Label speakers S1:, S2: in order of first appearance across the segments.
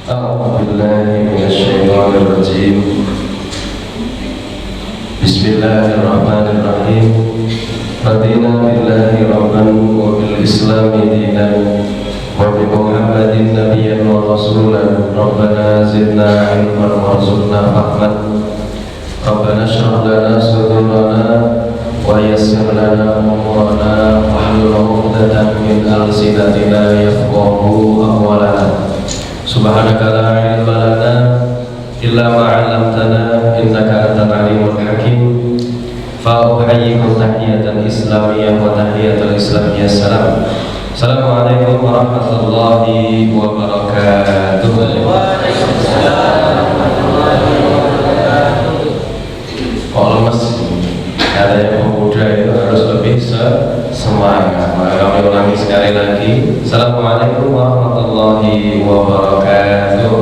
S1: أعوذ بالله من الشيطان الرجيم. بسم الله الرحمن الرحيم. رضينا بالله ربا وبالإسلام دينا وبمحمد نبيا ورسولا. ربنا زدنا علما وارزقنا فهما. ربنا اشرح لنا صدورنا ويسر لنا أمورنا واحلل عقدة من ألسنتنا يفقهوا أقوالنا. Subhanaka la ilma lana illa ma 'allamtana innaka antal alimul hakim. Fa uhayyikum tahiyatan islamiyah wa tahiyatul islamiyah. Assalamualaikum warahmatullahi wabarakatuh. Kalau lemes, katanya pemuda itu harus lebih semangat. Maka kami ulangi sekali lagi. Assalamualaikum warahmatullahi wabarakatuh.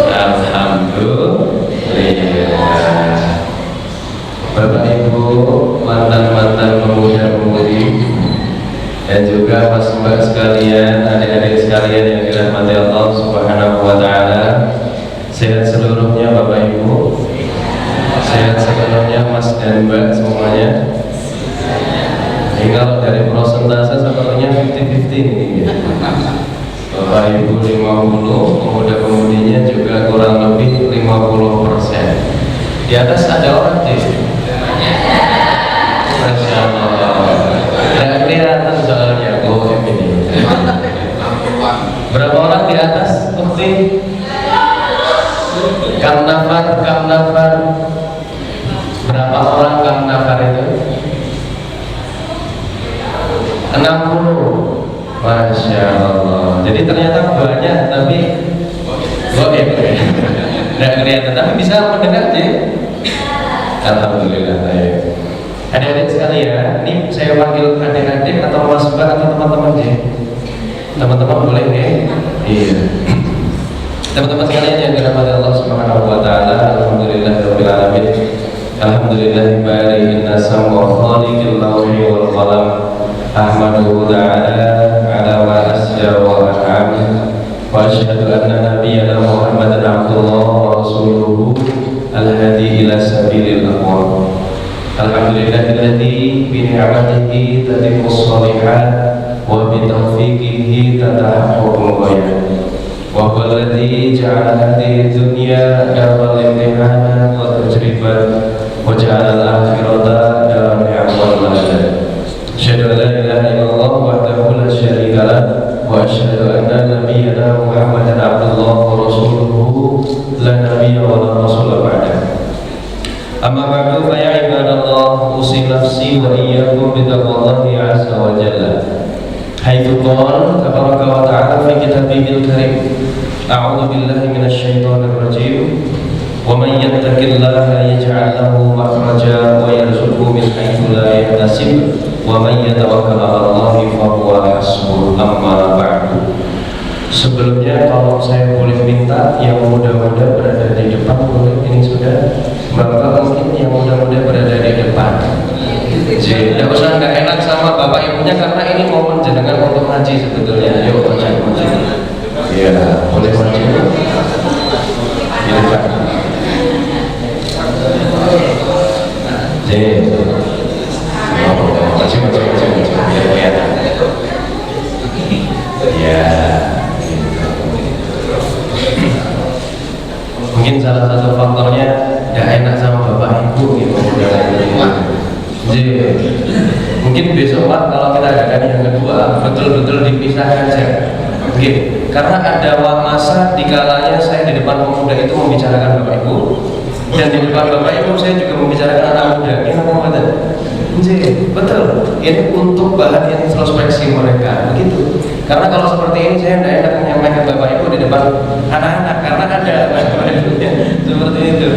S1: Alhamdulillah. Bapak Ibu, mantan-mantan pemuda-pemudi dan juga mas mbak sekalian, adik-adik sekalian yang dirahmati Allah Subhanahu wa ta'ala. Sehat seluruhnya Bapak Ibu. Sehat seluruhnya mas dan mbak semuanya. Ini kalau dari prosentase sepertinya 50-50 ini. Bapak Ibu 50, pemuda-pemudinya juga kurang lebih 50%. Di atas ada orang deh. Masya Allah. Tidak kelihatan soalnya goib ini. Berapa orang di atas? Bukti. Kam nafar. Berapa orang kam nafar itu? 60. Masya Allah. Jadi ternyata banyak tapi goib. Tidak kelihatan tapi bisa mendengar sih. Alhamdulillah. Adik-adik sekalian, ini saya panggil adik-adik atau mas mbak atau teman-teman ya? Teman-teman boleh ya? Iya. Teman-teman sekalian yang dirahmati Allah Subhanahu wa ta'ala. Alhamdulillahirabbil alamin. Alhamdulillahi inna sam'a khaliqil lawhi wal qalam. Ahmaduhu ta'ala ala ma asja wa an'am. Wa asyhadu anna nabiyyana Muhammadan abdullah wa rasuluhu al-hadi ila sabilil aqwam. Alhamdulillahilladzi bi ni'matihi tatimmus shalihat wa bi taufiqihi tatahaqqaqul ghayat. Wa huwa alladzi ja'ala hadhihi dunya daral imtihanat wa tajribat wa ja'ala al-akhirata daral ni'mal lazzat. Asyhadu an la ilaha illallah wahdahu la syarika lah wa asyhadu anna nabiyyana Muhammadan abdullah wa rasuluhu la nabiyya wa la rasula ba'dahu. Amma ba'du fa ya ibadallah, usi nafsi wa iyyakum bi taqwallahi azza wa jalla. Haitsu qala tabaraka wa ta'ala fi kitabihil karim, a'udzu billahi minasy syaithanir rajim. Wa man yattaqillaha yaj'al lahu makhraja wa yarzuqhu min haitsu la yahtasib wa man yatawakkal 'ala Allahi fa huwa hasbuh. Amma ba'du. Sebelumnya kalau saya boleh minta yang muda-muda berada di depan, boleh ini sudah. Bapak mungkin yang muda-muda berada di depan. Jadi tidak usah nggak enak sama bapak ibunya karena ini momen jenengan untuk ngaji sebetulnya. Yuk ngaji. Iya, boleh ngaji. Di depan. Jadi, ngaji. Biar kelihatan. Ya. Mungkin salah satu faktornya tidak enak sama bapak ibu gitu. Jadi mungkin besok Pak kalau kita adakan yang kedua betul-betul dipisahkan saja. Oke, karena ada masa di kalanya saya di depan pemuda itu membicarakan bapak ibu dan di depan bapak ibu saya juga membicarakan anak muda. Ini apa betul? Betul. Ini untuk bahan introspeksi mereka, begitu. Karena kalau seperti ini saya tidak enak menyampaikan bapak ibu di depan anak-anak karena ada seperti itu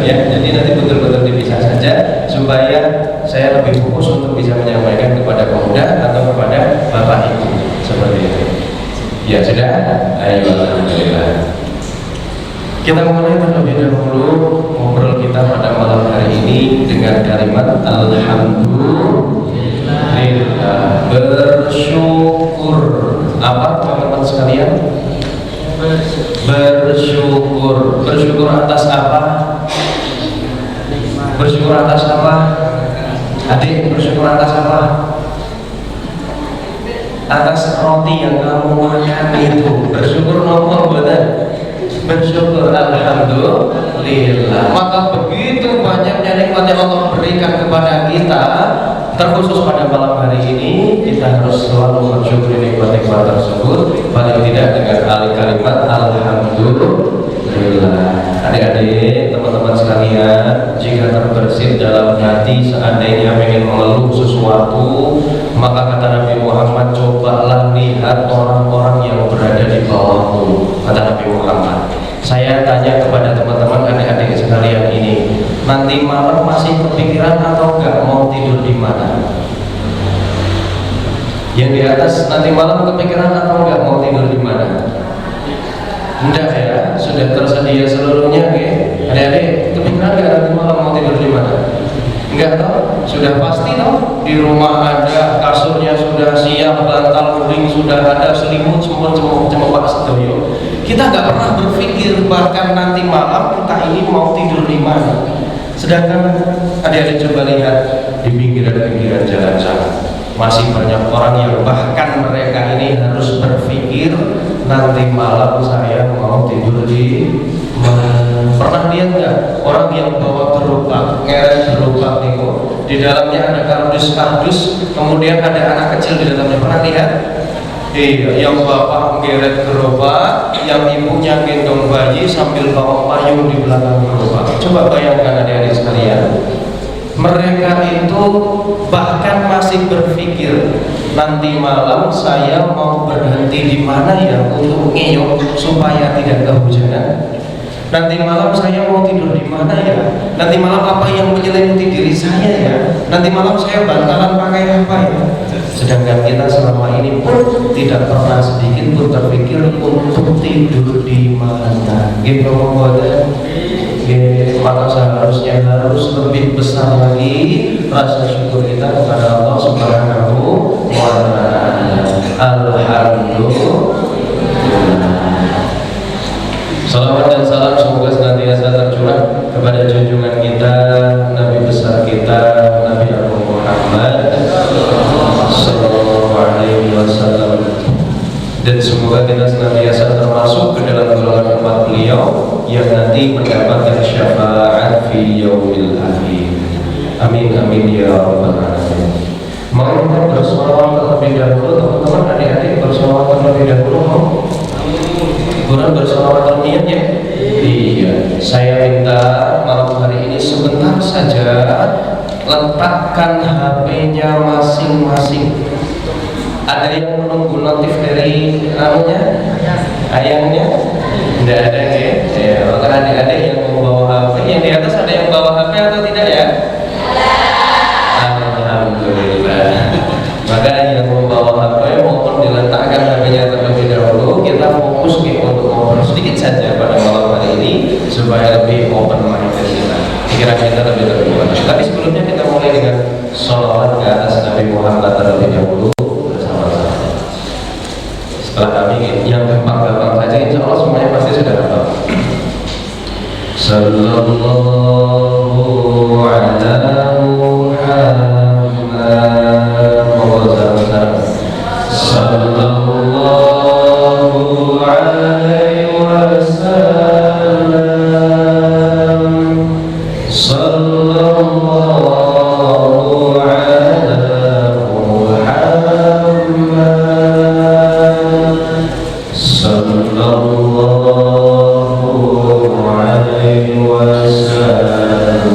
S1: ya. Jadi nanti betul-betul dipisah saja supaya saya lebih fokus untuk bisa menyampaikan kepada pemuda atau kepada bapak ibu seperti itu. Ya sudah. Ayo alhamdulillah. Kita mulai terlebih dahulu ngobrol kita pada malam hari ini Bersyukur atas apa? Bersyukur atas apa? Adik, bersyukur atas apa? Atas roti yang kamu makan itu. Bersyukur nopo benar? Bersyukur, alhamdulillah. Maka begitu banyaknya nikmat yang Allah berikan kepada kita, terkhusus pada malam hari ini, kita harus selalu bersyukur nikmat-nikmat tersebut. Paling tidak dengan kalimat alhamdulillah. Adik-adik, teman-teman sekalian, jika terbersit dalam hati seandainya ingin mengeluh sesuatu, maka kata Nabi Muhammad, cobalah lihat orang-orang yang berada di bawahmu. Kata Nabi Muhammad, saya tanya kepada teman-teman adik-adik sekalian ini, nanti malam masih kepikiran atau enggak mau tidur di mana? Yang di atas nanti malam kepikiran atau enggak mau tidur di mana? Enggak ya, sudah tersedia seluruhnya, oke? Adik-adik, kepikiran enggak nanti malam mau tidur di mana? Enggak tahu, sudah pasti tahu. Di rumah ada, kasurnya sudah siap, bantal guling sudah ada, selimut semua cemuk sedoyo. Kita nggak pernah berpikir bahkan nanti malam kita ini mau tidur di mana. Sedangkan adik-adik coba lihat di pinggiran-pinggiran jalan-jalan, masih banyak orang yang bahkan mereka ini harus berpikir nanti malam saya mau tidur di mana. Pernah lihat nggak orang yang bawa gerobak, ngeret gerobak itu, di dalamnya ada kardus-kardus, kemudian ada anak kecil di dalamnya. Pernah lihat? Iya, yang bapak ngeret gerobak, yang ibunya gendong bayi sambil bawa payung di belakang gerobak. Coba bayangkan adik-adik sekalian, mereka itu bahkan masih berpikir nanti malam saya mau berhenti di mana ya untuk ngeyok supaya tidak kehujanan. Nanti malam saya mau tidur di mana ya? Nanti malam apa yang menyelimuti diri saya ya? Nanti malam saya bantalan pakai apa ya? Sedangkan kita selama ini pun tidak pernah sedikit pun terpikir untuk tidur di mana. Gitu membuatnya. Maka seharusnya harus lebih besar lagi rasa syukur kita kepada Allah Subhanahu wa Ta'ala. Alhamdulillah. Salawat dan salam semoga senantiasa tercurah kepada junjungan kita, Nabi besar kita, Nabi Agung Muhammad Sallallahu Alaihi Wasallam. Dan semoga kita senantiasa termasuk ke dalam golongan umat beliau yang nanti mendapatkan syafaat fi yaumil akhir. Amin amin ya rabbal alamin. Mau bersolawat terlebih dahulu, teman-teman adik-adik, bersolawat terlebih dahulu mau? Kurang bersolawat terlebih ya? Iya. Saya minta malam hari ini sebentar saja letakkan HP-nya masing-masing. Ada yang menunggu notif dari ayahnya? Tidak ada ya? Maka adik-adik yang membawa HP, yang di atas ada yang bawa HP atau tidak ya? Alhamdulillah. Maka yang membawa HP mohon diletakkan HP-nya terlebih dahulu. Kita fokus untuk ngobrol sedikit saja pada malam hari ini supaya lebih open mind kita. Pikiran kita lebih terbuka. Tapi sebelumnya kita mulai dengan sholawat ke atas Nabi Muhammad terlebih dahulu bersama-sama. Setelah kami yang gampang-gampang saja, insya Allah semuanya pasti sudah hafal. Sallallahu ala Muhammad. Sallallahu alaihi wasallam. Sallallahu ala Muhammad. Sallallahu alaihi wasallam.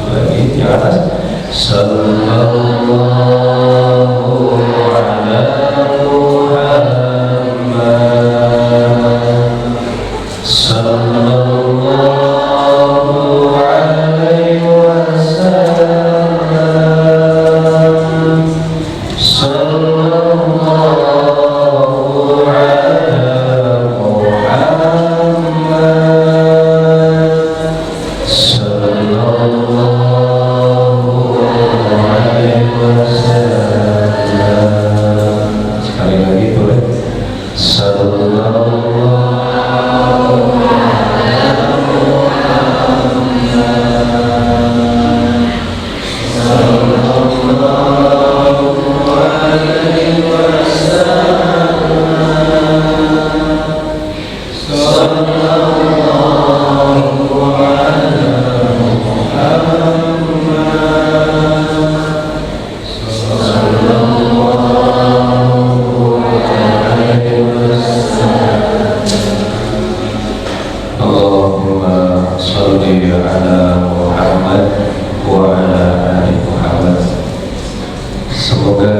S1: Lagi yang atas. Sallallahu ala Muhammad. Sallallahu alaihi wasallam. Sallallahu ala Muhammad. Sallallahu alaihi wasallam. Sekali lagi boleh. Sallallahu Allahumma sholli ala Muhammad wa ala ali Muhammad. Semoga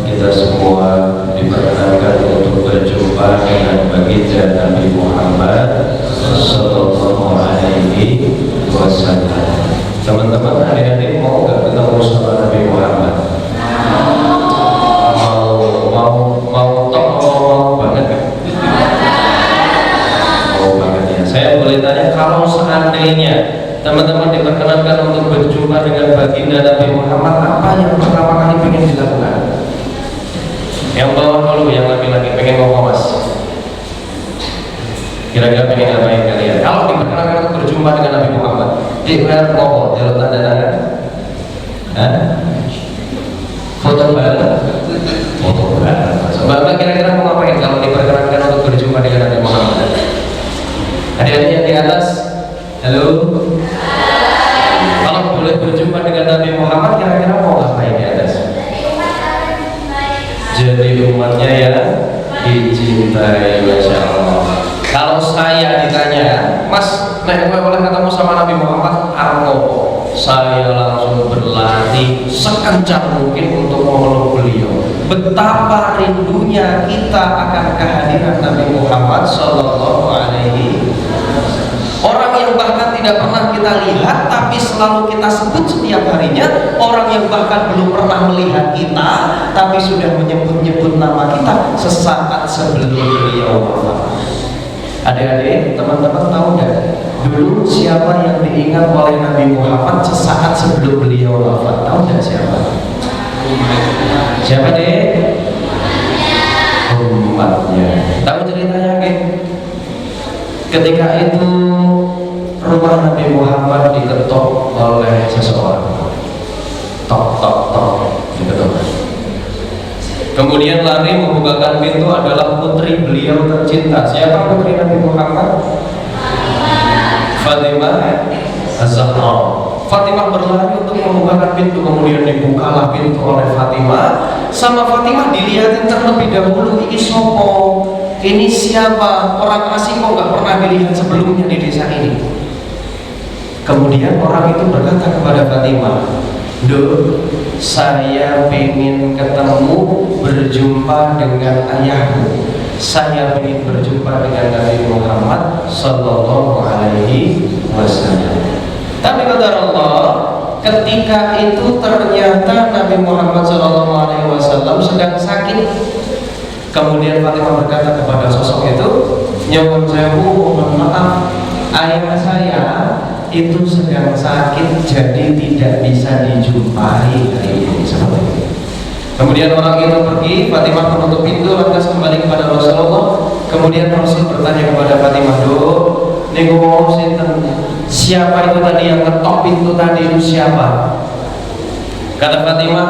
S1: kita semua diperkenankan untuk berjumpa dengan baginda Nabi Muhammad sallallahu alaihi wasallam. Teman-teman, adik-adik mau nggak ketemu sama Nabi Muhammad? Mau banget kan? Mau banget ya. Saya boleh tanya, kalau seandainya teman-teman diperkenankan untuk berjumpa dengan baginda Nabi Muhammad, apa yang pertama kali pengen dilakukan? Yang bawah dulu, yang laki-laki pengen ngomong mas. Kira-kira pengen ngapain kalian? Kalau diperkenankan untuk berjumpa dengan Nabi Muhammad, dia ngomong, jalur tanda tangan. Foto bareng. Foto bareng. Mbak kira-kira mau ngapain kalau diperkenankan untuk berjumpa dengan Nabi Muhammad? Adik-adik yang di atas, halo. Kalau boleh berjumpa dengan Nabi Muhammad, kira-kira mau ngapain di atas? Jadi umatnya ya dicintai, masya Allah. Kalau saya ditanya, Mas, nek boleh ketemu sama Nabi Muhammad, arep saya langsung berlari sekencang mungkin untuk memeluk beliau. Betapa rindunya kita akan kehadiran Nabi Muhammad sallallahu alaihi wasallam. Orang yang bahkan tidak pernah kita lihat tapi selalu kita sebut setiap harinya. Orang yang bahkan belum pernah melihat kita tapi sudah menyebut-nyebut nama kita sesaat sebelum beliau wafat. Adik-adik, teman-teman tahu nggak dulu siapa yang diingat oleh Nabi Muhammad sesaat sebelum beliau wafat? Tahu nggak siapa? Siapa deh? Umatnya. Tahu ceritanya kan? Ketika itu rumah Nabi Muhammad diketok oleh seseorang. Tok tok tok diketok. Kemudian lari membukakan pintu adalah putri beliau tercinta. Siapa putri Nabi Muhammad? Fatimah Az-Zahra. Fatimah berlari untuk membukakan pintu, kemudian dibukalah pintu oleh Fatimah. Sama Fatimah dilihatin terlebih dahulu, ini sopo, ini siapa, orang asing kok nggak pernah dilihat sebelumnya di desa ini. Kemudian orang itu berkata kepada Fatimah, "Duh, saya ingin ketemu berjumpa dengan ayahku. Saya ingin berjumpa dengan Nabi Muhammad sallallahu alaihi wasallam." Tapi kata Allah, ketika itu ternyata Nabi Muhammad sallallahu alaihi wasallam sedang sakit. Kemudian Fatimah berkata kepada sosok itu, "Nyuwun sewu, mohon maaf, ayah saya itu sedang sakit jadi tidak bisa dijumpai hari ini." Seperti itu. Kemudian orang itu pergi, Fatimah menutup pintu lantas kembali kepada Rasulullah. Kemudian Rasul bertanya kepada Fatimah, "Duh, niku mau sinten? Siapa itu tadi yang ngetok pintu tadi itu siapa?" Kata Fatimah,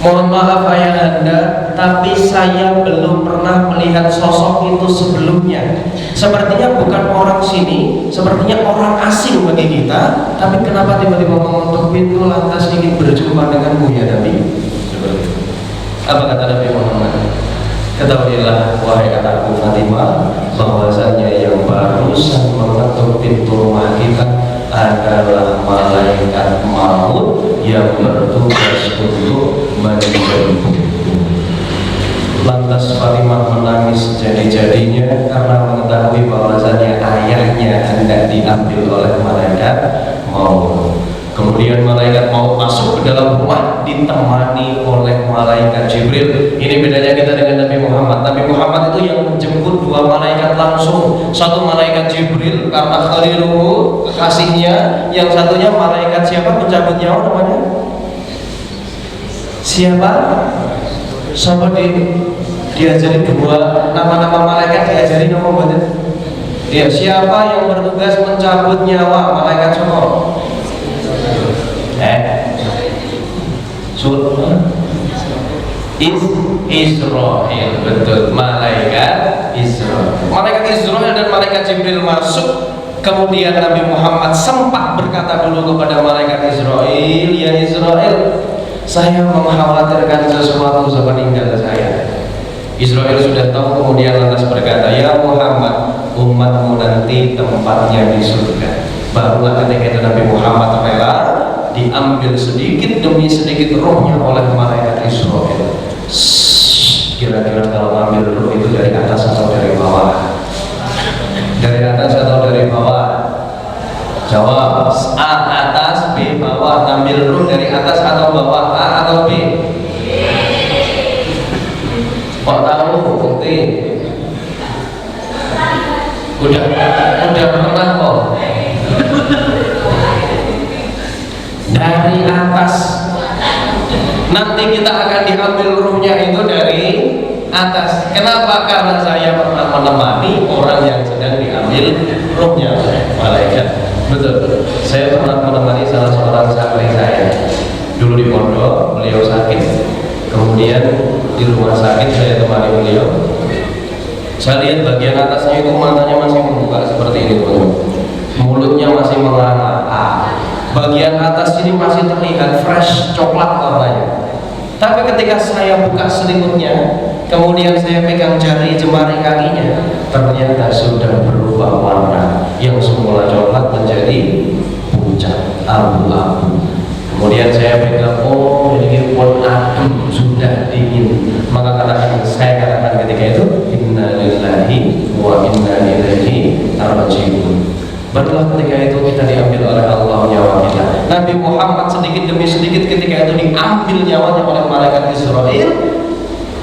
S1: "Mohon maaf ayahanda, tapi saya belum pernah melihat sosok itu sebelumnya. Sepertinya bukan orang sini, sepertinya orang asing bagi kita. Tapi kenapa tiba-tiba mengetuk pintu lantas ingin berjumpa denganmu ya Nabi?" Apa kata Nabi Muhammad? "Ketahuilah wahai anakku Fatimah, bahwasanya yang barusan mengetuk pintu rumah kita adalah malaikat maut yang bertugas untuk menjemput." Lantas Fatimah menangis jadi-jadinya karena mengetahui bahwasanya ayahnya hendak diambil oleh malaikat maut. Kemudian malaikat maut masuk ke dalam rumah ditemani oleh malaikat Jibril. Ini bedanya kita dengan Nabi Muhammad. Nabi Muhammad itu yang menjemput dua malaikat langsung. Satu malaikat Jibril karena khaliluhu, kekasihnya. Yang satunya malaikat siapa? Pencabut nyawa namanya? Siapa? Sama diajari dua nama-nama malaikat, diajari nama buatnya. Ya, siapa yang bertugas mencabut nyawa? Malaikat siapa? Israel, betul, malaikat Israel. Malaikat Israel dan malaikat Jibril masuk. Kemudian Nabi Muhammad sempat berkata dulu kepada malaikat Israel, "Ya Israel, saya mengkhawatirkan sesuatu sepeninggal saya. Israel sudah tahu, kemudian lantas berkata, ya Muhammad, umatmu nanti tempatnya di surga. Barulah ketika itu Nabi Muhammad rela diambil sedikit demi sedikit rohnya oleh malaikat Israel. Kira-kira kalau ambil roh itu dari atas atau dari bawah? Dari atas atau dari bawah? Jawab. A atas, B bawah. Ambil roh dari atas atau bawah? A atau B? Kok tahu? Bukti. Udah pernah kok. Dari atas. Nanti kita akan diambil ruhnya itu dari atas. Kenapa? Karena saya pernah menemani orang yang sedang diambil ruhnya malaikat. Betul. Saya pernah menemani salah seorang santri saya. Dulu di pondok, beliau sakit. Kemudian di rumah sakit saya temani beliau. Saya lihat bagian atasnya itu matanya masih membuka seperti ini, teman-teman. Mulutnya masih menganga. Bagian atas ini masih terlihat fresh coklat warnanya. Tapi ketika saya buka selimutnya, kemudian saya pegang jari jemari kakinya, ternyata sudah berubah warna. Yang semula coklat menjadi pucat, abu-abu. Kemudian saya pegang, oh ini pun adem, sudah dingin. Maka saya katakan ketika itu, inna lillahi wa inna ilaihi raji'un. Barulah ketika itu kita diambil oleh Allah nyawa kita. Nabi Muhammad sedikit demi sedikit ketika itu diambil nyawanya oleh malaikat Israel.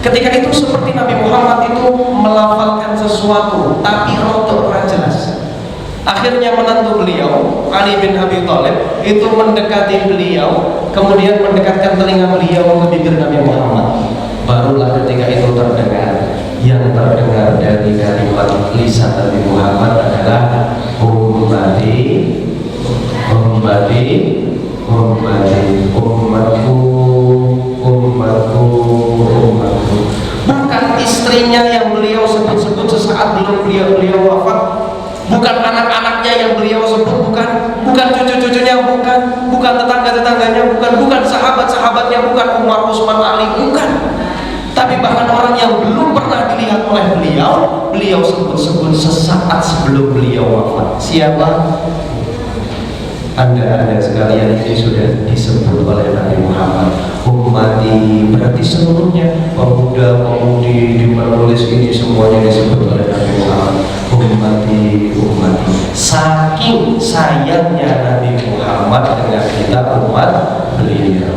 S1: Ketika itu seperti Nabi Muhammad itu melafalkan sesuatu, tapi rotok kurang jelas. Akhirnya menantu beliau, Ali bin Abi Thalib, itu mendekati beliau, kemudian mendekatkan telinga beliau ke bibir Nabi Muhammad. Barulah ketika itu terdengar, yang terdengar dari kalimat lisan Nabi Muhammad adalah ummati, ummati, ummati, ummatku, ummatku, ummatku. Bukan istrinya yang beliau sebut-sebut sesaat belum beliau wafat, bukan anak-anaknya yang beliau sebut, bukan cucu-cucunya, bukan tetangga-tetangganya, bukan sahabat-sahabatnya, bukan Umar, Utsman, Ali, bukan. Tapi bahkan orang yang belum pernah dilihat oleh beliau sebut-sebut sesaat sebelum beliau wafat. Siapa? Anda sekalian ini sudah disebut oleh Nabi Muhammad. Ummati berarti seluruhnya, pemuda-pemudi di penulis ini semuanya disebut oleh Nabi Muhammad. Ummati, ummati. Saking sayangnya Nabi Muhammad dengan kita umat beliau.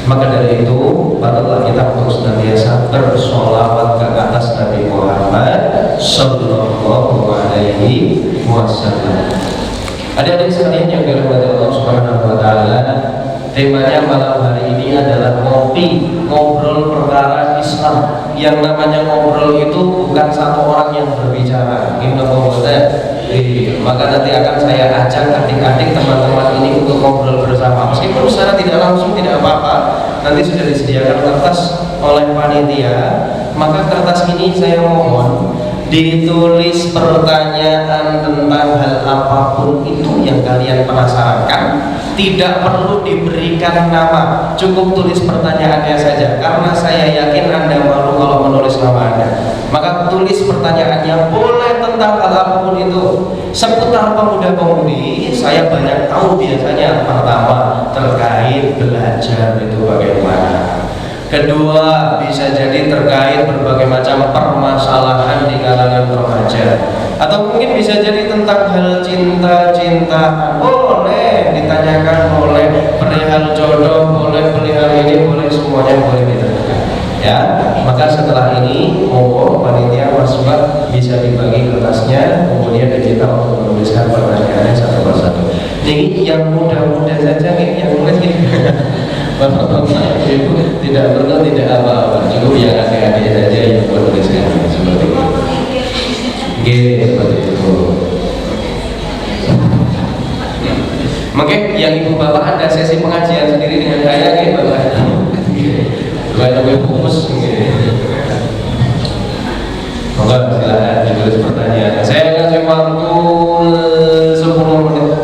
S1: Maka dari itu, patutlah kita untuk senantiasa bersolawat ke atas Nabi Muhammad Sallallahu Alaihi Wasallam. Adik-adik sekalian yang dirahmati Allah Subhanahu Wa Taala, temanya malam hari ini adalah ngobrol perkara Islam. Yang namanya ngobrol itu bukan satu orang yang berbicara. Maka nanti akan saya ajak adik-adik teman-teman ini untuk ngobrol bersama. Meskipun secara tidak langsung tidak apa-apa. Nanti sudah disediakan kertas oleh panitia. Maka kertas ini saya mohon ditulis pertanyaan tentang hal apapun itu yang kalian penasarankan. Tidak perlu diberikan nama, cukup tulis pertanyaannya saja. Karena saya yakin Anda malu kalau menulis nama Anda. Maka tulis pertanyaannya, boleh tentang hal apapun itu. Seputar pemuda-pemudi, saya banyak tahu biasanya. Pertama, terkait belajar itu bagaimana. Kedua, bisa jadi terkait berbagai macam permasalahan di kalangan remaja. Atau mungkin bisa jadi tentang hal cinta-cintaan. Boleh ditanyakan, boleh perihal jodoh, boleh perihal ini, boleh semuanya boleh ditanyakan. Ya, maka setelah ini monggo panitia masbah bisa dibagi kertasnya, kemudian diminta untuk menuliskan pertanyaannya satu persatu. Ini yang mudah-mudah saja nih, yang nulis nih. Bapak-bapak, ibu tidak perlu tidak apa-apa, cukup yang adik-adik saja yang menuliskan seperti itu. Oke, seperti itu. Oke, yang ibu bapak ada sesi pengajian sendiri dengan saya, ya bapak. Banyak fokus. Maka silakan ditulis pertanyaan. Saya kasih waktu 10 menit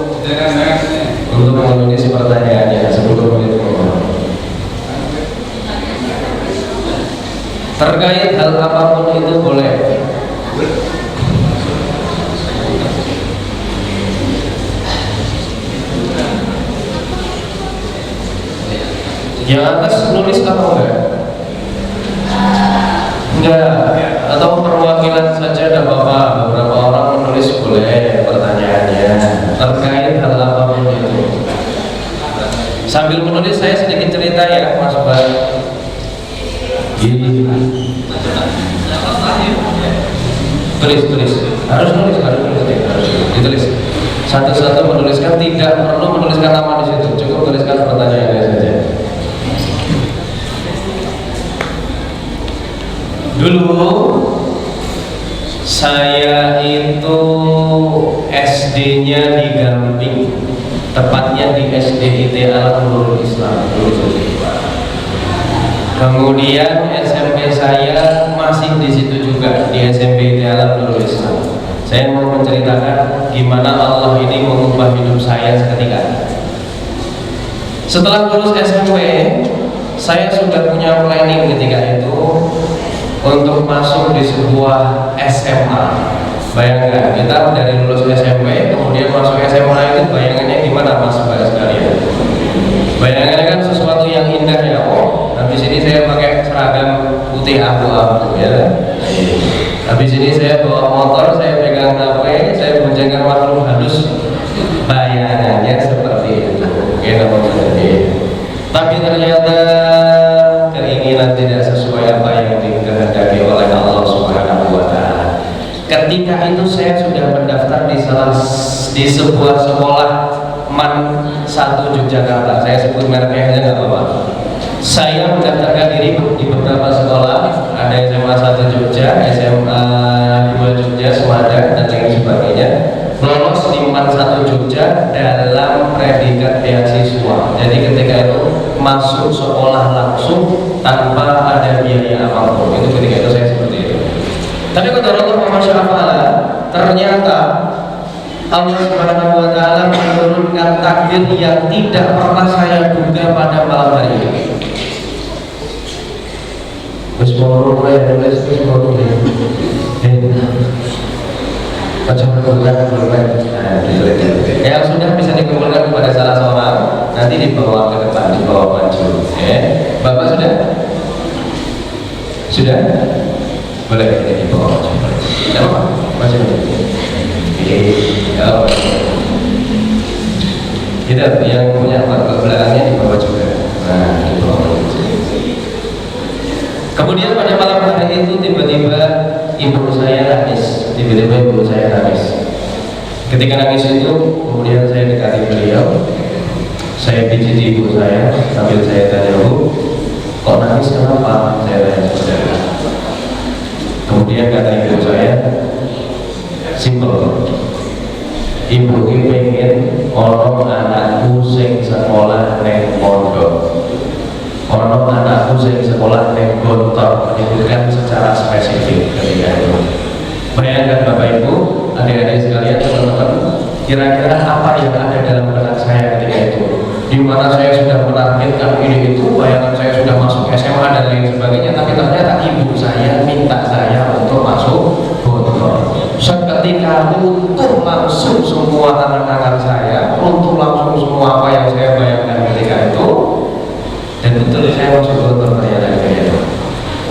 S1: untuk menulis pertanyaannya. 10 menit. Terkait hal apapun Yang atas nulis atau enggak? Enggak. Atau perwakilan saja tidak apa-apa. Beberapa orang menulis boleh pertanyaannya terkait hal apapun itu. Sambil menulis saya sedikit cerita ya Mas Bang. Gini. Tulis. Harus nulis. Ditulis. Satu-satu menuliskan, tidak perlu menuliskan nama di situ. Cukup tuliskan pertanyaannya saja. Dulu saya itu SD-nya di Gamping, tepatnya di SDIT Al-Nurul Islam. Kemudian SMP saya masih di situ juga, di SMP Al-Nurul Islam. Saya mau menceritakan gimana Allah ini mengubah hidup saya seketika. Setelah lulus SMP, saya sudah punya planning ketika itu untuk masuk di sebuah SMA. Bayangkan, kita dari lulus SMP kemudian masuk SMA itu bayangannya gimana Mas Mbak sekalian? Bayangannya kan sesuatu yang indah ya. Oh, habis ini saya pakai seragam putih abu-abu ya. Habis ini saya bawa motor, saya pegang HP, saya boncengkan makhluk halus. Bayangannya seperti itu. Kita tapi ternyata keinginan tidak sesuai apa yang dikehendaki oleh Allah Subhanahu wa Ta'ala. Ketika itu saya sudah mendaftar di sebuah sekolah MAN 1 Yogyakarta. Saya sebut mereknya aja nggak apa-apa. Saya mendaftarkan diri di beberapa sekolah, ada SMA 1 Jogja, SMA 2 Jogja, Semadan, dan lain sebagainya. Lolos di MAN 1 Jogja dalam predikat beasiswa. Jadi ketika itu masuk sekolah langsung tanpa ada biaya apapun. Itu ketika itu saya seperti itu. Tapi kata Allah Masya Allah, ternyata Allah Subhanahu wa Ta'ala menurunkan takdir yang tidak pernah saya duga pada malam hari ini. Yang sudah bisa dikumpulkan kepada salah seorang, nanti dibawa ke depan, dibawa maju. Bapak sudah? Sudah? Boleh dibawa maju. Tidak apa? Maju. Kita yang punya belakangnya dibawa juga. Nah, dibawa maju. Kemudian pada malam hari itu tiba-tiba ibu saya nangis. Ketika nangis itu, kemudian saya dekati beliau, saya pijit ibu saya sambil saya tanya, Bu, kok nangis kenapa? Saya tanya saudara. Kemudian kata ibu saya, simple, ibu ini pengen ono anakku sing sekolah neng pondok. Ono anakku sing sekolah neng Gontor, menyebutkan secara spesifik ketika itu. Bayangkan Bapak Ibu, adik-adik sekalian, teman-teman, kira-kira apa yang ada dalam benak saya ketika itu? Di mana saya sudah menargetkan ini itu, bayangan saya sudah masuk SMA dan lain sebagainya, tapi ternyata ibu saya minta saya untuk masuk Gontor. Seketika runtuh langsung semua angan-angan saya, runtuh langsung semua apa yang saya bayangkan ketika itu. Dan betul saya masuk Gontor ternyata itu.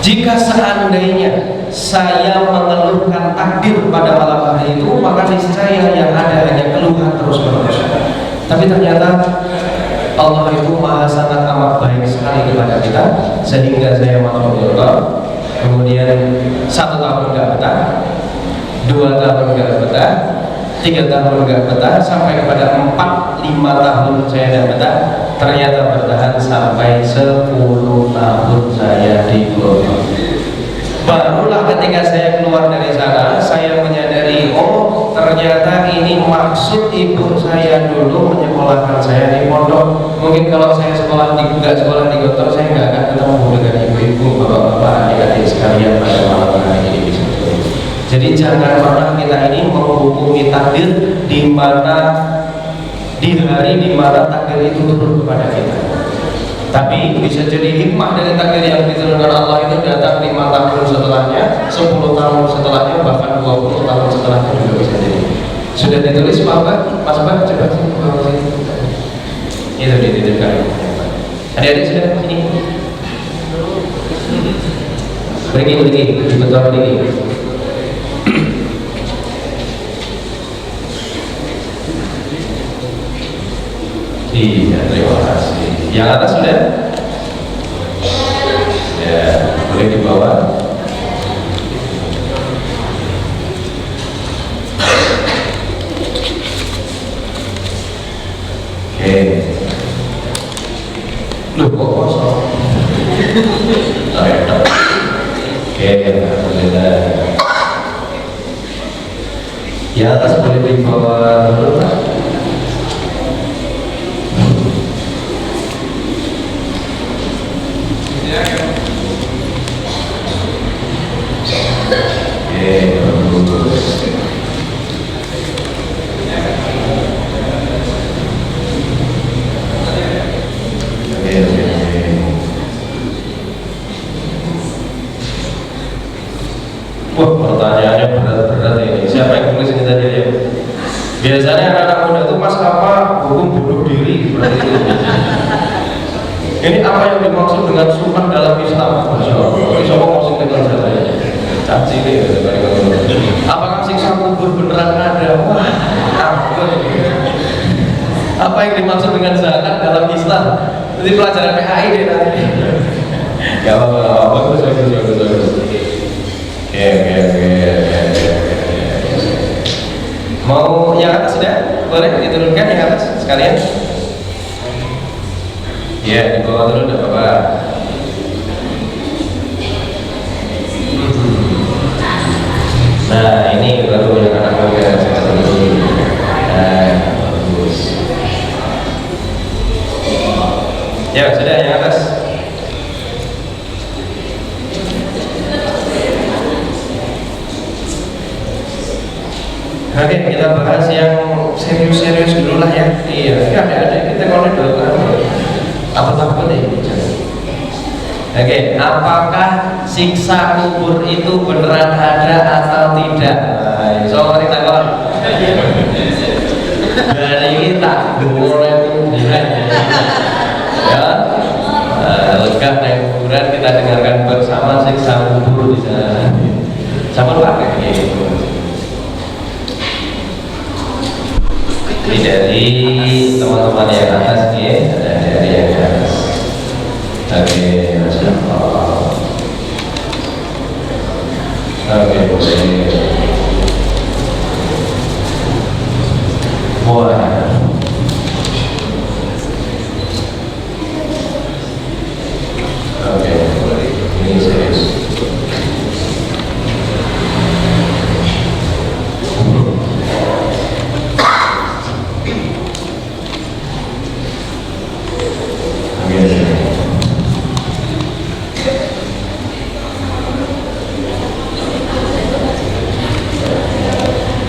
S1: Jika seandainya saya mengeluhkan takdir pada malam hari itu, maka niscaya yang ada hanya keluhan terus-menerus. Tapi ternyata Allah itu sangat amat baik sekali kepada kita, sehingga saya masuk Gontor. Kemudian 1 tahun nggak betah, 2 tahun nggak betah, 3 tahun nggak betah, sampai kepada 4-5 tahun saya nggak betah. Ternyata bertahan sampai 10 tahun saya di Gontor. Barulah ketika saya keluar dari sana, saya menyadari, oh ternyata ini maksud ibu saya dulu menyekolahkan saya di pondok. Mungkin kalau saya nggak sekolah di Gontor, saya nggak akan ketemu dengan ibu-ibu, bapak-bapak, adik-adik sekalian pada malam hari ini. Jadi jangan pernah kita ini menghukumi takdir di hari di mana takdir itu turun kepada kita. Tapi bisa jadi hikmah dari takdir yang diturunkan Allah itu datang 5 tahun setelahnya, 10 tahun setelahnya, bahkan 20 tahun setelahnya juga bisa jadi. Sudah ditulis Pak? Mas Pak, coba itu dititipkan. Adik-adik sudah sini. Pergi, dibantu apa lagi? Iya, terima kasih. Yang atas sudah? Ya, boleh dibawa. Oke. Loh, kok kosong? Oke, alhamdulillah. Yang atas boleh dibawa dulu, Pak. Wah, pertanyaannya berat-berat ini. Siapa yang tulis ini tadi ya? Biasanya anak-anak muda itu mas apa hukum bunuh diri seperti itu. Ini apa yang dimaksud dengan sumpah dalam Islam? Masya Allah. Ini siapa maksud dengan saya? Caci ini ya. Apakah siksa kubur beneran ada? Wah, ampun. Apa yang dimaksud dengan zakat dalam Islam? Nanti pelajaran PHI deh nanti. Gak apa-apa, bagus. Oke. Mau yang atas sudah? Boleh diturunkan yang atas sekalian? Ya, di bawah dulu, tidak apa-apa. Nah, ini baru yang anak muda seperti ini. Nah, bagus. Ya, sudah yang atas. Oke, kita bahas yang serius-serius dulu lah ya. Iya, ada kita kalau doa apa takut nih? Oke, apakah siksa kubur itu beneran ada atau tidak? So, mari takon. Dari kita kuburan kuburan. Ya, legah naik kuburan kita dengarkan bersama siksa kubur di sana. Sama pakai gitu. Ini dari teman-teman yang atas ya, ada dari yang atas. Oke, Masya Allah. Oke, boleh. Wah. Oke, boleh. Ini serius.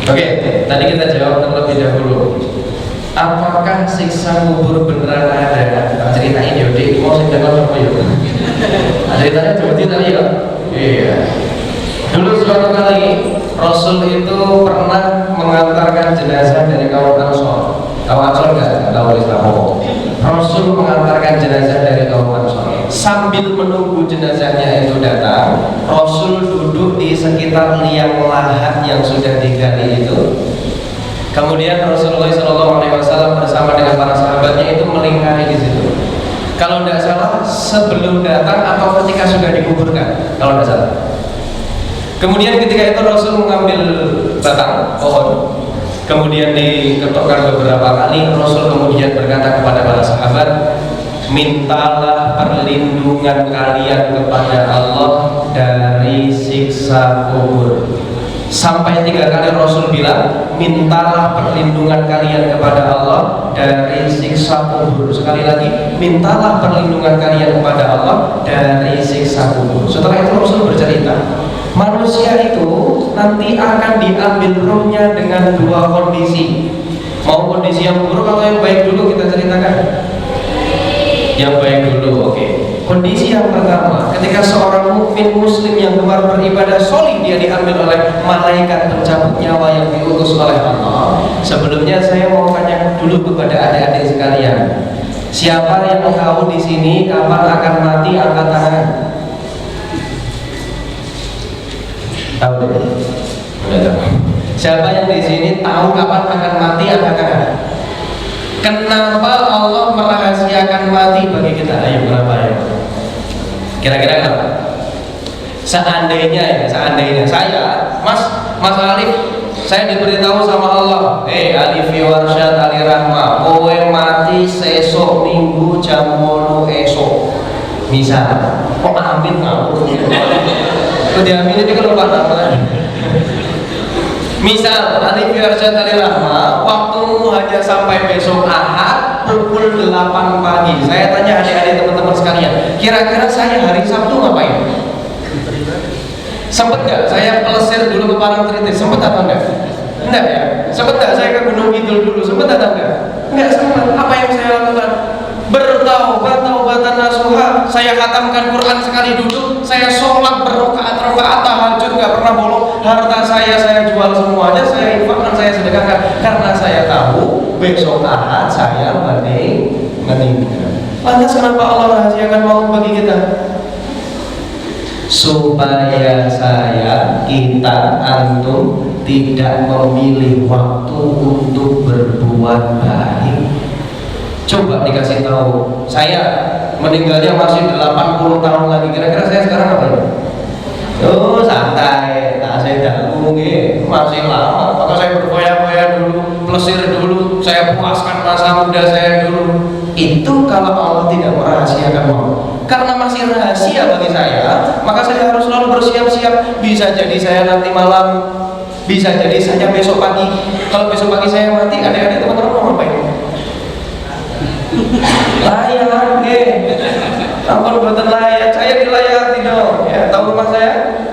S1: Oke, tadi kita jawab terlebih dahulu. Apakah siksa kubur beneran ada? Ceritain ya, Dik. Mau saya jawab apa ya? Ceritanya seperti tadi ya. Iya. Dulu suatu kali Rasul itu pernah mengantarkan jenazah dari kaum Ansor. Kaum Ansor nggak tahu Islam. Rasul mengantarkan jenazah dari kaum Ansor. Sambil menunggu jenazahnya itu datang, Rasul duduk di sekitar liang lahat yang sudah digali itu. Kemudian Rasulullah SAW bersama dengan para sahabatnya itu melingkari di situ. Kalau tidak salah sebelum datang atau ketika sudah dikuburkan, kalau tidak salah. Kemudian ketika itu Rasul mengambil batang pohon, kemudian diketukkan beberapa kali. Rasul kemudian berkata kepada para sahabat, mintalah perlindungan kalian kepada Allah dari siksa kubur. Sampai 3 kali Rasul bilang, mintalah perlindungan kalian kepada Allah dari siksa kubur. Sekali lagi, mintalah perlindungan kalian kepada Allah dari siksa kubur. Setelah itu Rasul bercerita, manusia itu nanti akan diambil rohnya dengan 2 kondisi. Mau kondisi yang buruk atau yang baik dulu kita ceritakan? Yang baik dulu, oke. Kondisi yang pertama, ketika seorang mukmin muslim yang gemar beribadah solih, dia diambil oleh malaikat pencabut nyawa yang diutus oleh Allah. Sebelumnya saya mau tanya dulu kepada adik-adik sekalian, Siapa yang tahu di sini kapan akan mati, angkat tangan. Tahu deh. Udah tahu. Siapa yang di sini tahu kapan akan mati, angkat tangan. Kenapa Allah merahasiakan mati bagi kita? Ayo berapa ya? Kira-kira kenapa? Seandainya saya, Mas Alif, saya diberitahu sama Allah, Alif Warsyad Ali Rahma, kowe mati sesok minggu jam 8 esok. Misal, kok amin ngawur? Kok diamin itu kalau lupa. Misal Alif Warsyad Ali Rahma, waktumu hanya sampai besok Ahad pukul 8 pagi. Saya tanya adik-adik teman-teman sekalian, kira-kira saya hari Sabtu ngapain? Sempet gak saya pelesir dulu ke Parangtritis? Sempet atau enggak? Enggak ya? Sempet gak saya ke Gunung Kidul dulu? Sempet atau enggak? Enggak sempet. Apa yang saya lakukan? Bertaubat, taubatan nasuha. Saya khatamkan Quran sekali duduk. Saya sholat berrokaat-rokaat, tahajud gak pernah bolong. Harta saya jual semuanya, saya infakkan, saya sedekahkan. Karena saya tahu besok Ahad saya meninggal. Lantas kenapa Allah rahasiakan maut bagi kita? Supaya kita antum tidak memilih waktu untuk berbuat baik. Coba dikasih tahu, saya meninggalnya masih 80 tahun lagi, kira-kira saya sekarang apa ya? Oh santai, tak saya dalu masih lama, maka saya berfoya-foya dulu, plesir dulu, saya puaskan masa muda saya dulu. Itu kalau Allah tidak merahasiakan maut. Karena masih rahasia bagi saya, maka saya harus selalu bersiap-siap. Bisa jadi saya nanti malam, bisa jadi saya besok pagi. Kalau besok pagi saya mati, adik-adik teman-teman mau ngapain? Layak, ampun buatan layak. Saya dilayati dong. Ya, tahu rumah saya?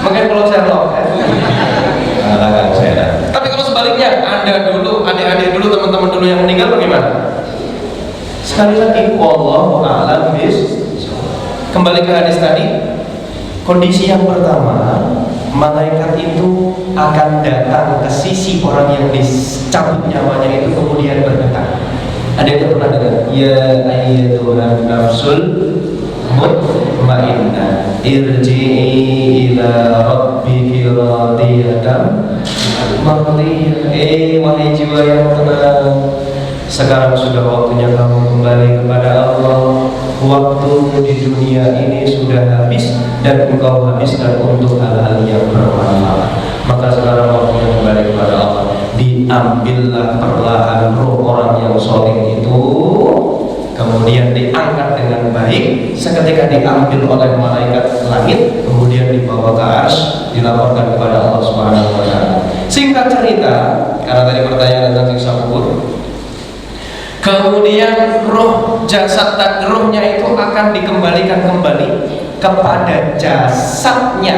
S1: Mungkin kalau saya lock. Tapi kalau sebaliknya, Anda dulu, adik-adik dulu, teman-teman dulu yang meninggal bagaimana? Sekali lagi, wallahu a'lam bishawab. Kembali ke hadis tadi, kondisi yang pertama, malaikat itu akan datang ke sisi orang yang dicabut nyawanya itu, kemudian berkata, ada yang pernah dengar? Ya ayyatuhan nafsul mutmainnah irji'i ila rabbiki radiyatan mardiyah. Wahai jiwa yang tenang, sekarang sudah waktunya kamu kembali kepada Allah. Waktu di dunia ini sudah habis dan engkau habiskan untuk hal-hal yang bermanfaat. Maka sekarang waktunya kembali kepada Allah. Diambillah perlahan roh orang yang soleh itu, kemudian diangkat dengan baik. Seketika diambil oleh malaikat langit, kemudian dibawa ke arsy, dilaporkan kepada Allah Subhanahu wa Ta'ala. Singkat cerita, karena tadi pertanyaan tentang siksa kubur, kemudian roh jasad dan rohnya itu akan dikembalikan kembali kepada jasadnya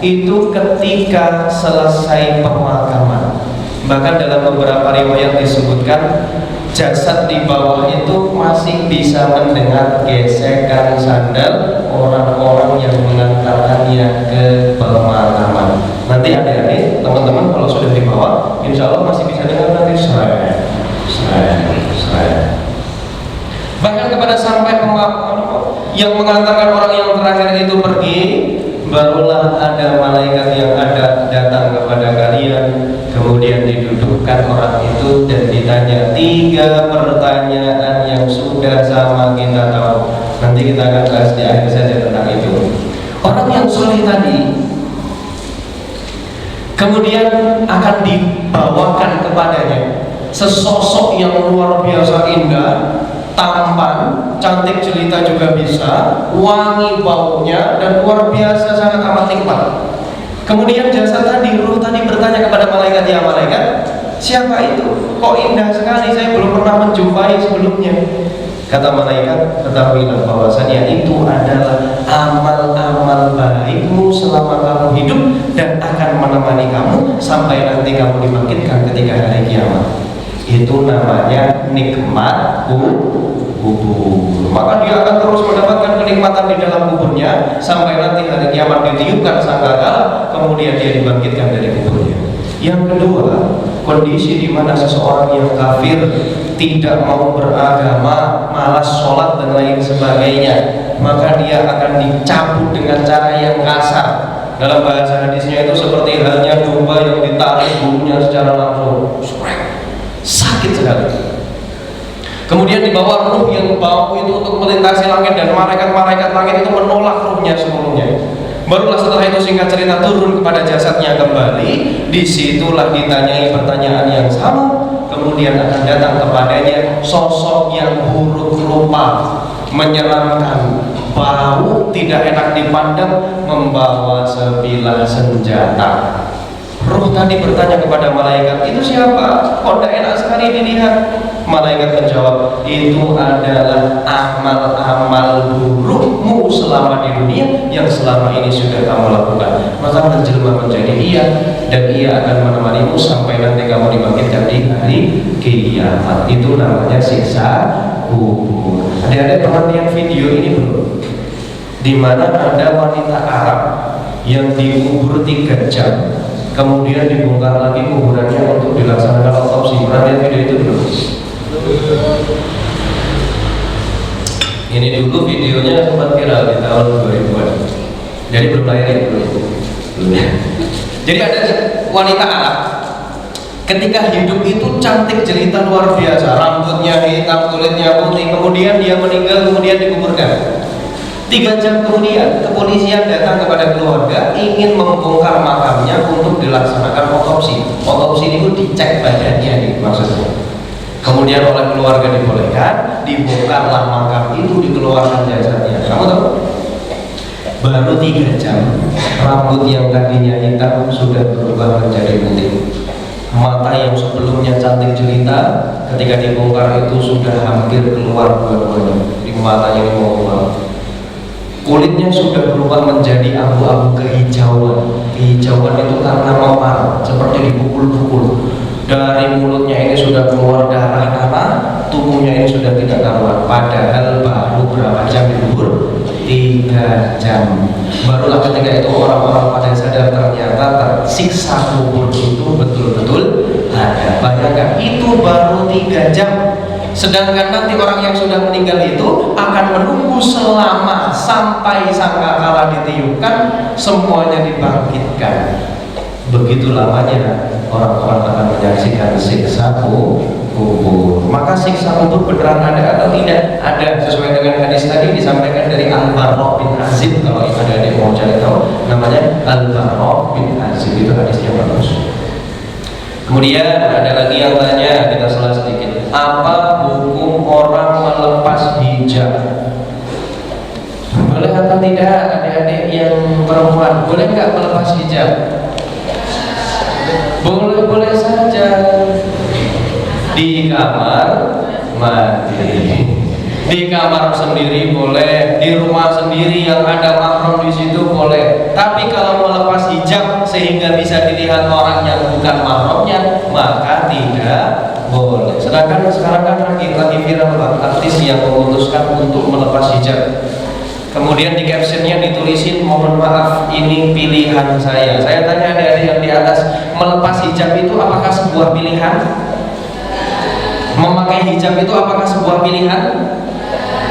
S1: itu ketika selesai pemakaman. Bahkan dalam beberapa riwayat disebutkan jasad di bawah itu masih bisa mendengar gesekan sandal orang-orang yang mengantarkannya ke pemakaman. Nanti adik-adik, teman-teman kalau sudah di bawah, insya Allah masih bisa dengar nanti saya. Bahkan kepada sampai yang mengantarkan orang yang terakhir itu pergi, barulah ada malaikat yang ada datang kepada kalian, kemudian didudukkan orang itu dan ditanya 3 pertanyaan yang sudah sama kita tahu. Nanti kita akan bahas di akhir saja tentang itu. Orang yang soleh tadi kemudian akan dibawakan kepadanya sesosok yang luar biasa indah, tampan, cantik jelita juga bisa, wangi baunya, dan luar biasa sangat amat nikmat. Kemudian jasad tadi, ruh tadi bertanya kepada malaikat, ya malaikat, siapa itu? Kok indah sekali, saya belum pernah menjumpai sebelumnya. Kata malaikat, ketahuilah bahwasanya itu adalah amal-amal baikmu selama kamu hidup dan akan menemani kamu sampai nanti kamu dibangkitkan ketika hari kiamat. Itu namanya nikmat kubur. Maka dia akan terus mendapatkan kenikmatan di dalam kuburnya sampai nanti hari kiamat ditiupkan sangkakala, kemudian dia dibangkitkan dari kuburnya. Yang kedua,
S2: kondisi di mana seseorang yang kafir tidak mau beragama, malas sholat dan lain sebagainya, maka dia akan dicabut dengan cara yang kasar. Dalam bahasa hadisnya itu seperti halnya domba yang ditarik bulunya secara langsung, sakit sekali. Kemudian dibawa ruh yang bau itu untuk melintasi langit, dan malaikat-malaikat langit itu menolak ruhnya seluruhnya. Barulah setelah itu singkat cerita turun kepada jasadnya kembali. Disitulah ditanyai pertanyaan yang sama. Kemudian akan datang kepadanya sosok yang buruk rupa, menyeramkan, bau tidak enak dipandang, membawa sebilah senjata. Ruh tadi bertanya kepada malaikat, itu siapa? Kok tidak enak sekali dilihat? Malaikat menjawab, itu adalah amal-amal burukmu selama di dunia yang selama ini sudah kamu lakukan. Maka menjelma menjadi iya, dan ia akan menemanimu sampai nanti kamu dibangkitkan di hari kiamat. Itu namanya siksa kubur. Ada perhatian video ini belum? Di mana ada wanita Arab yang dikubur 3 jam, kemudian dibongkar lagi kuburannya untuk dilaksanakan otopsi. Pernah lihat video itu belum? Ini dulu videonya sempat viral di tahun 2000-an. Jadi belum lahir ya, belum. Jadi ada wanita Arab, ketika hidup itu cantik jelita luar biasa, rambutnya hitam, kulitnya putih, kemudian dia meninggal, kemudian dikuburkan. 3 jam kemudian kepolisian datang kepada keluarga ingin membongkar makamnya untuk dilaksanakan otopsi. Otopsi itu dicek badannya nih maksudnya. Kemudian oleh keluarga dibolehkan, dibongkarlah makam itu, dikeluarkan jasadnya. Kamu tahu? Baru 3 jam, rambut yang tadinya hitam sudah berubah menjadi putih. Mata yang sebelumnya cantik jelita, ketika dibongkar itu sudah hampir keluar dua-duanya. Di matanya ini mau keluar. Kulitnya sudah berubah menjadi abu-abu kehijauan. Kehijauan itu karena memar, seperti dipukul-pukul. Dari mulutnya ini sudah keluar darah-darah, tubuhnya ini sudah tidak karuan. Padahal baru berapa jam dikubur? 3 jam. Barulah ketika itu orang-orang pada sadar ternyata tersiksa kubur itu betul-betul ada. Bayangkan, itu baru 3 jam. Sedangkan nanti orang yang sudah meninggal itu akan menunggu selama sampai sangkakala ditiupkan, semuanya dibangkitkan. Begitu lamanya orang-orang akan menyaksikan siksa kubur. Maka siksa kubur beneran ada atau tidak? Ada, sesuai dengan hadis tadi disampaikan dari Al-Bara bin Azib. Kalau ada yang mau cari tahu, namanya Al-Bara bin Azib, itu hadisnya bagus. Kemudian ada lagi yang tanya, kita salah sedikit, apa hukum orang melepas hijab? Boleh atau tidak adik-adik yang perempuan? Boleh nggak melepas hijab? Boleh-boleh saja. Di kamar mandi, di kamar sendiri boleh, di rumah sendiri yang ada mahram di situ boleh. Tapi kalau melepas hijab sehingga bisa dilihat orang yang bukan mahramnya, maka tidak boleh. Sedangkan sekarang kan lagi viral artis yang memutuskan untuk melepas hijab. Kemudian di captionnya ditulisin, mohon maaf ini pilihan saya. Saya tanya adik-adik yang di atas, melepas hijab itu apakah sebuah pilihan? Memakai hijab itu apakah sebuah pilihan?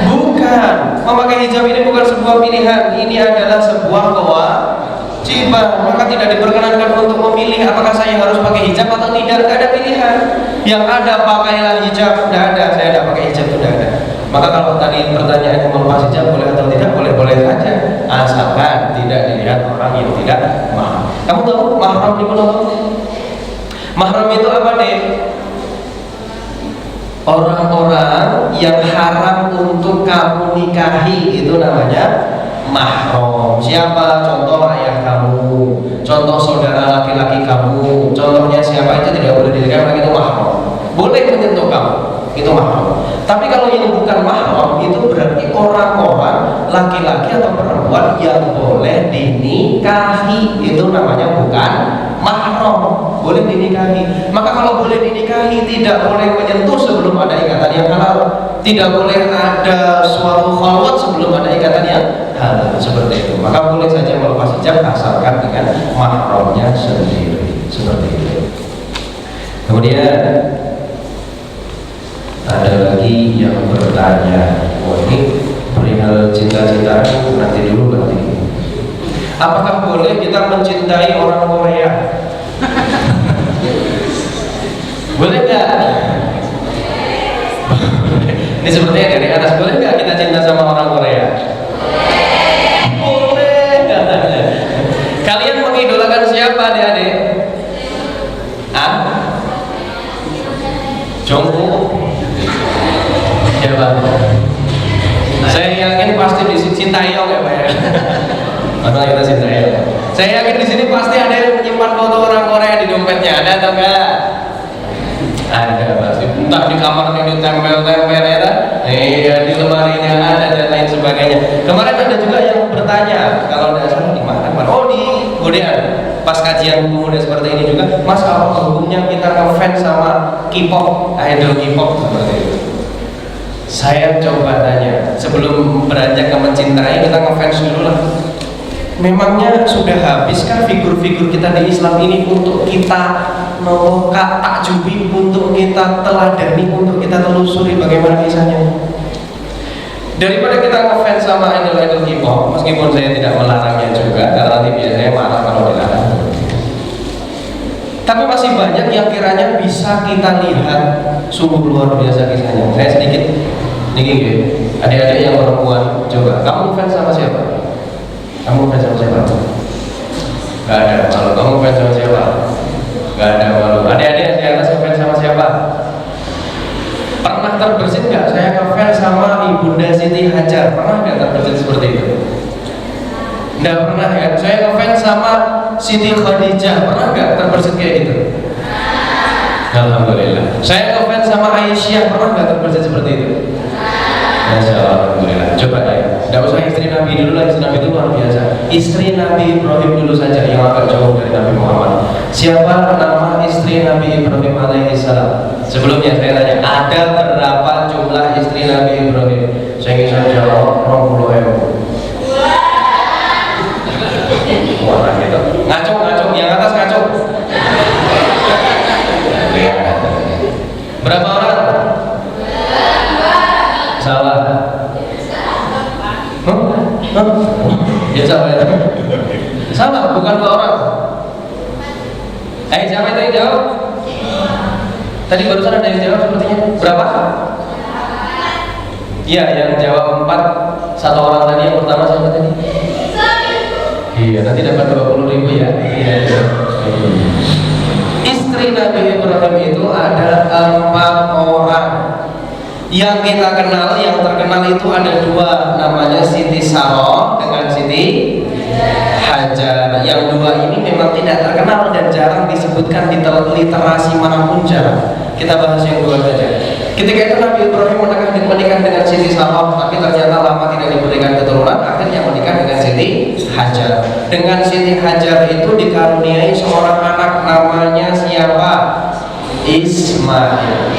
S2: Bukan. Memakai hijab ini bukan sebuah pilihan. Ini adalah sebuah kewajiban. Maka tidak diperkenankan untuk memilih apakah saya harus pakai hijab atau tidak. Tidak ada pilihan. Yang ada pakailah hijab. Tidak ada. Saya tidak pakai hijab, tidak ada. Maka kalau tadi pertanyaannya melepas hijab boleh atau tidak, boleh-boleh saja, asalkan tidak dilihat orang yang tidak mahram. Kamu tahu mahram itu apa? Mahram itu apa deh? Orang-orang yang haram untuk kamu nikahi itu namanya mahram. Siapa? Contoh ayah kamu, contoh saudara laki-laki kamu, contohnya siapa itu tidak boleh dinikahi, itu mahram. Boleh menyentuh kamu, itu mahram. Tapi kalau yang bukan mahram itu berarti orang-orang laki-laki atau perempuan yang boleh dinikahi, itu namanya bukan mahram, boleh dinikahi. Maka kalau boleh dinikahi tidak boleh menyentuh sebelum ada ikatan yang halal, tidak boleh ada suatu khalwat sebelum ada ikatan yang halal, seperti itu. Maka boleh saja melepas hijab asalkan dengan mahramnya sendiri, seperti itu. Kemudian ada lagi yang bertanya, ini perihal cinta-cintaan nanti dulu nanti. Apakah boleh kita mencintai orang Korea? Boleh nggak? Ini sepertinya dari atas. Boleh nggak kita cinta sama orang Korea? Boleh. Kalian mengidolakan siapa, adik-adik? Jongkook. Siapa? Saya yakin pasti di sini Sintayong ya Pak ya. Mana kita Sintayong? Saya yakin di sini pasti ada yang menyimpan foto orang Korea di dompetnya. Ada atau enggak? Ada pasti. Entah di kamarnya ditempel-tempel ya. Iya, di lemarinya ada dan lain sebagainya. Kemarin ada juga yang bertanya, kalau tidak salah di mana? Oh, di Godean. Pas kajian pemuda seperti ini juga, Mas, apa hukumnya kita ngefans sama K-pop, idol K-pop seperti itu? Saya coba tanya, sebelum beranjak ke mencintai, kita ngefans dulu lah. Memangnya sudah habiskah figur-figur kita di Islam ini untuk kita takjubi, untuk kita teladani, untuk kita telusuri bagaimana kisahnya? Daripada kita ngefans sama idol-idol K-pop, meskipun saya tidak melarangnya juga, karena nanti biasanya marah kalau dilarang. Tapi masih banyak yang kiranya bisa kita lihat sungguh luar biasa kisahnya. Saya sedikit nih, adik-adik yang perempuan, coba kamu fans sama siapa? Kamu fans sama siapa? Gak ada malu. Kamu fans sama siapa? Gak ada malu. Adik-adik di atas fans sama siapa? Pernah terbersit nggak? Saya ngefans sama Ibunda Siti Hajar. Pernah nggak terbersit seperti itu? Nggak pernah ya. Saya ngefans sama Siti Khadijah. Pernah nggak terbersit kayak gitu? Alhamdulillah. Saya ngefans sama Aisyah. Pernah nggak terbersit seperti itu? Masya Allah, alhamdulillah. Coba ya. Nggak usah istri Nabi dulu lah. Istri Nabi itu luar biasa. Istri Nabi Ibrahim dulu saja yang agak jauh dari Nabi Muhammad. Siapa nama istri Nabi Ibrahim alaihi salam? Sebelumnya saya tanya, ada berapa jumlah istri Nabi Ibrahim? Saya bisa jawab 20.000. Wah, gitu. Ngaco, yang atas ngaco. Berapa orang? Salah. Ya salah ya. Salah, bukan 2 orang. Siapa itu yang jawab? Tadi barusan ada yang jawab sepertinya. Berapa? Iya, yang jawab 4. 1 orang tadi, yang pertama siapa tadi? Iya, nanti dapat 20.000 ya. Iya. Istri Nabi Ibrahim itu ada 4 orang. Yang kita kenal, yang terkenal itu ada 2, namanya Siti Saroh dengan Siti Hajar. Yang 2 ini memang tidak terkenal dan jarang disebutkan di literasi manapun jarang. Kita bahas yang 2 saja. Ketika itu Nabi Ibrahim menikah dengan Siti Saroh, tapi ternyata lama tidak diberikan keturunan, akhirnya menikah dengan Siti Hajar. Dengan Siti Hajar itu dikaruniai seorang anak, namanya siapa? Ismail.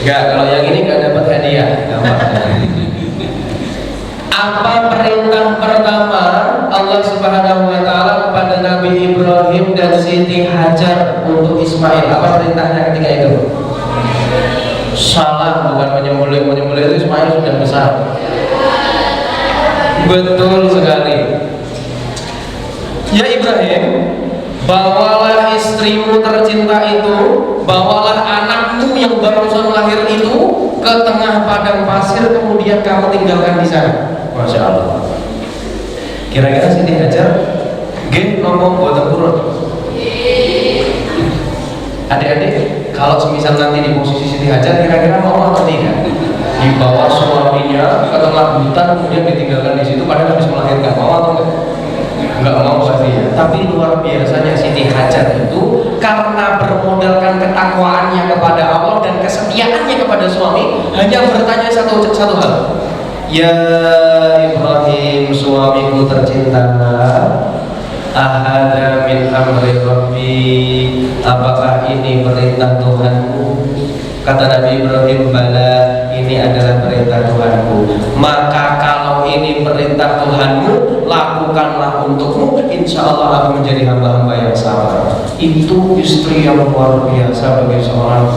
S2: Enggak, kalau yang ini enggak dapat hadiah. Apa perintah pertama Allah Subhanahu wa taala kepada Nabi Ibrahim dan Siti Hajar untuk Ismail? Apa perintahnya ketika itu? Salah, bukan menyembelih itu Ismail sudah besar. Betul sekali. Ya Ibrahim, bawalah istrimu tercinta itu, bawalah anakmu yang barusan lahir itu ke tengah padang pasir, kemudian kamu tinggalkan di sana. Masya Allah. Kira-kira Siti Hajar ngomong buat turun. Adik-adik, kalau semisal nanti di posisi Siti Hajar, kira-kira mau atau tidak? Dibawa suaminya ke tengah hutan, kemudian ditinggalkan di situ, padahal habis melahirkan, mau atau enggak? Enggak mau pastinya. Tapi luar biasanya Siti Hajar itu karena bermodalkan ketakwaannya kepada Allah dan kesetiaannya kepada suami, hanya bertanya satu hal. Ya Ibrahim, suamiku tercinta, ahada min amri Rabbi, apakah ini perintah Tuhanmu? Kata Nabi Ibrahim, bala, ini adalah perintah Tuhanku. Maka kalau ini perintah Tuhanmu, lakukanlah untukmu, insya Allah akan menjadi hamba-hamba yang sabar. Itu istri yang luar biasa bagi seorang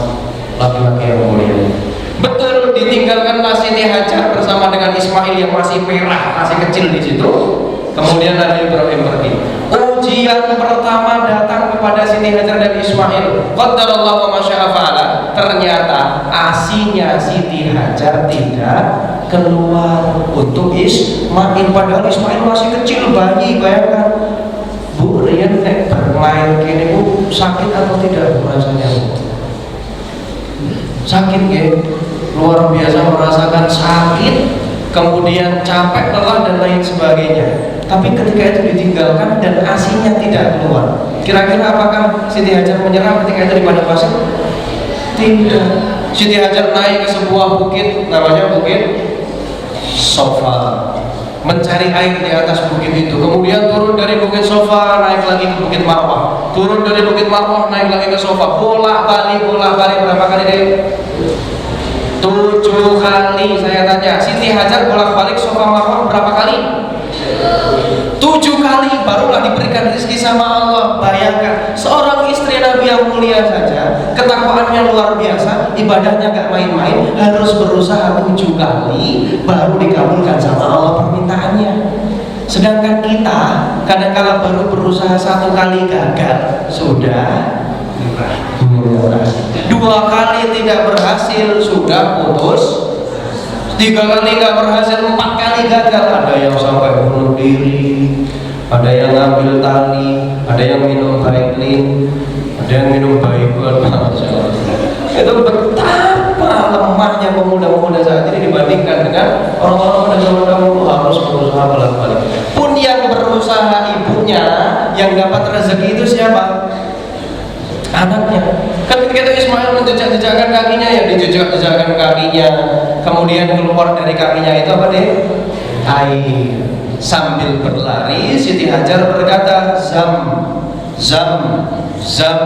S2: laki-laki yang mulia. Betul, ditinggalkanlah Siti Hajar bersama dengan Ismail yang masih merah, masih kecil di situ. Kemudian Nabi Ibrahim pergi. Ujian pertama datang kepada Siti Hajar dan Ismail. Qadarallahu wa masya'a fa'ala. Ternyata asinya Siti Hajar tidak keluar untuk Ismail, padahal Ismail masih kecil, bayi. Bayangkan, Bu, Rian nek bermain kini Bu, sakit atau tidak Bu rasanya? Sakit ya, luar biasa, merasakan sakit, kemudian capek, lelah dan lain sebagainya. Tapi ketika itu ditinggalkan dan asinya tidak keluar, kira-kira apakah Siti Hajar menyerah ketika itu di padang pasir? Tidak. Siti Hajar naik ke sebuah bukit, namanya Bukit Sofa, mencari air di atas bukit itu. Kemudian turun dari Bukit Sofa, naik lagi ke Bukit Marwah. Turun dari Bukit Marwah, naik lagi ke Sofa. Bolak-balik berapa kali deh? 7 kali. Saya tanya, Siti Hajar bolak-balik Sofa Marwah berapa kali? 7 kali, barulah diberikan rezeki sama Allah. Bayangkan, seorang istri Nabi yang mulia saja, ketakwaannya luar biasa, ibadahnya gak main-main, harus berusaha 7 kali baru dikabulkan sama Allah permintaannya. Sedangkan kita kadang-kala baru berusaha 1 kali gagal, sudah 2 kali tidak berhasil, sudah putus. 3 kali nggak berhasil, 4 kali gagal. Ada yang sampai bunuh diri, ada yang ngambil tali, ada yang minum Baiklin, ada yang minum Baikun. Itu betapa lemahnya pemuda-pemuda saat ini dibandingkan dengan orang-orang pada zaman dahulu. Harus berusaha bolak-balik. Pun yang berusaha ibunya, yang dapat rezeki itu siapa? Anaknya. Kan ketika itu Ismail menjejak-jejakkan kakinya, ya dijejak-jejakkan kakinya. Kemudian keluar dari kakinya itu apa deh? Air. Sambil berlari, Siti Hajar berkata, zam, zam, zam.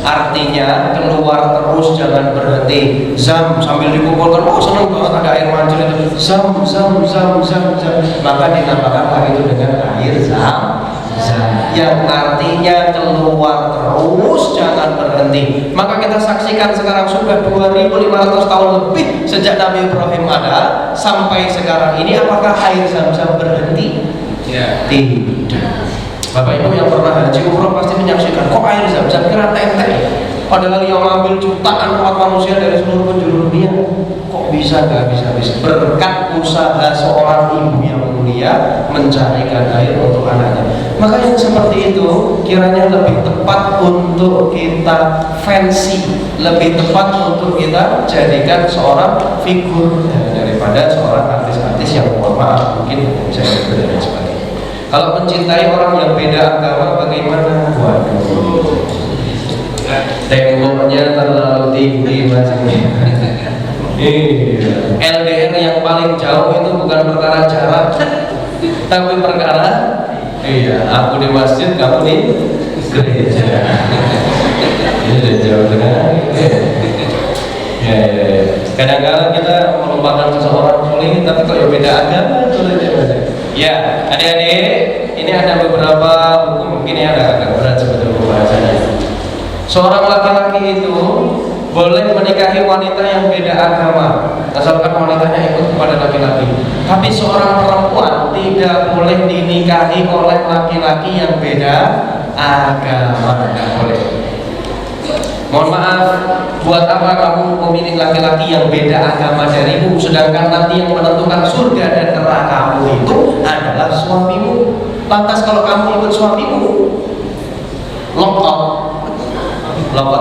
S2: Artinya keluar terus, jangan berhenti. Zam, sambil dikumpulkan. Oh, senang banget ada air mancur itu. Zam, zam, zam, zam, zam. Maka dinamakanlah itu dengan air zam. Yang artinya keluar terus, jangan berhenti. Maka kita saksikan sekarang sudah 2500 tahun lebih sejak Nabi Ibrahim ada sampai sekarang ini, apakah air zam-zam berhenti? Ya. Tidak. Bapak Ibu yang pernah haji umroh pasti menyaksikan, kok air zam-zam kira tenteng, padahal yang mengambil jutaan umat manusia dari seluruh penjuru dunia. Kok bisa? Gak bisa. Berkat usaha seorang ibu yang mulia mencarikan air untuk anaknya. Maka yang seperti itu kiranya lebih tepat untuk kita fancy, lebih tepat untuk kita jadikan seorang figur daripada seorang artis-artis yang mohon maaf mungkin bisa berbeda dan sebagainya. Kalau mencintai orang yang beda agama bagaimana? Waduh, temboknya terlalu tinggi mas. LDR yang paling jauh itu bukan perkara jarak, tapi perkara aku di masjid, kamu di gereja. Ini udah jauh dengan. Kadang-kadang kita melupakan seseorang sulit, tapi kalau beda agama sulit. Ya, adik-adik, ini ada beberapa hukum, mungkin ini agak berat sebetulnya pembahasannya. Seorang laki-laki itu boleh menikahi wanita yang beda agama, asalkan wanitanya ikut kepada laki-laki. Tapi seorang perempuan tidak boleh dinikahi oleh laki-laki yang beda agama, tidak boleh. Mohon maaf, buat apa kamu memilih laki-laki yang beda agama darimu, sedangkan nanti yang menentukan surga dan nerakamu itu adalah suamimu. Lantas kalau kamu ikut suamimu, lokot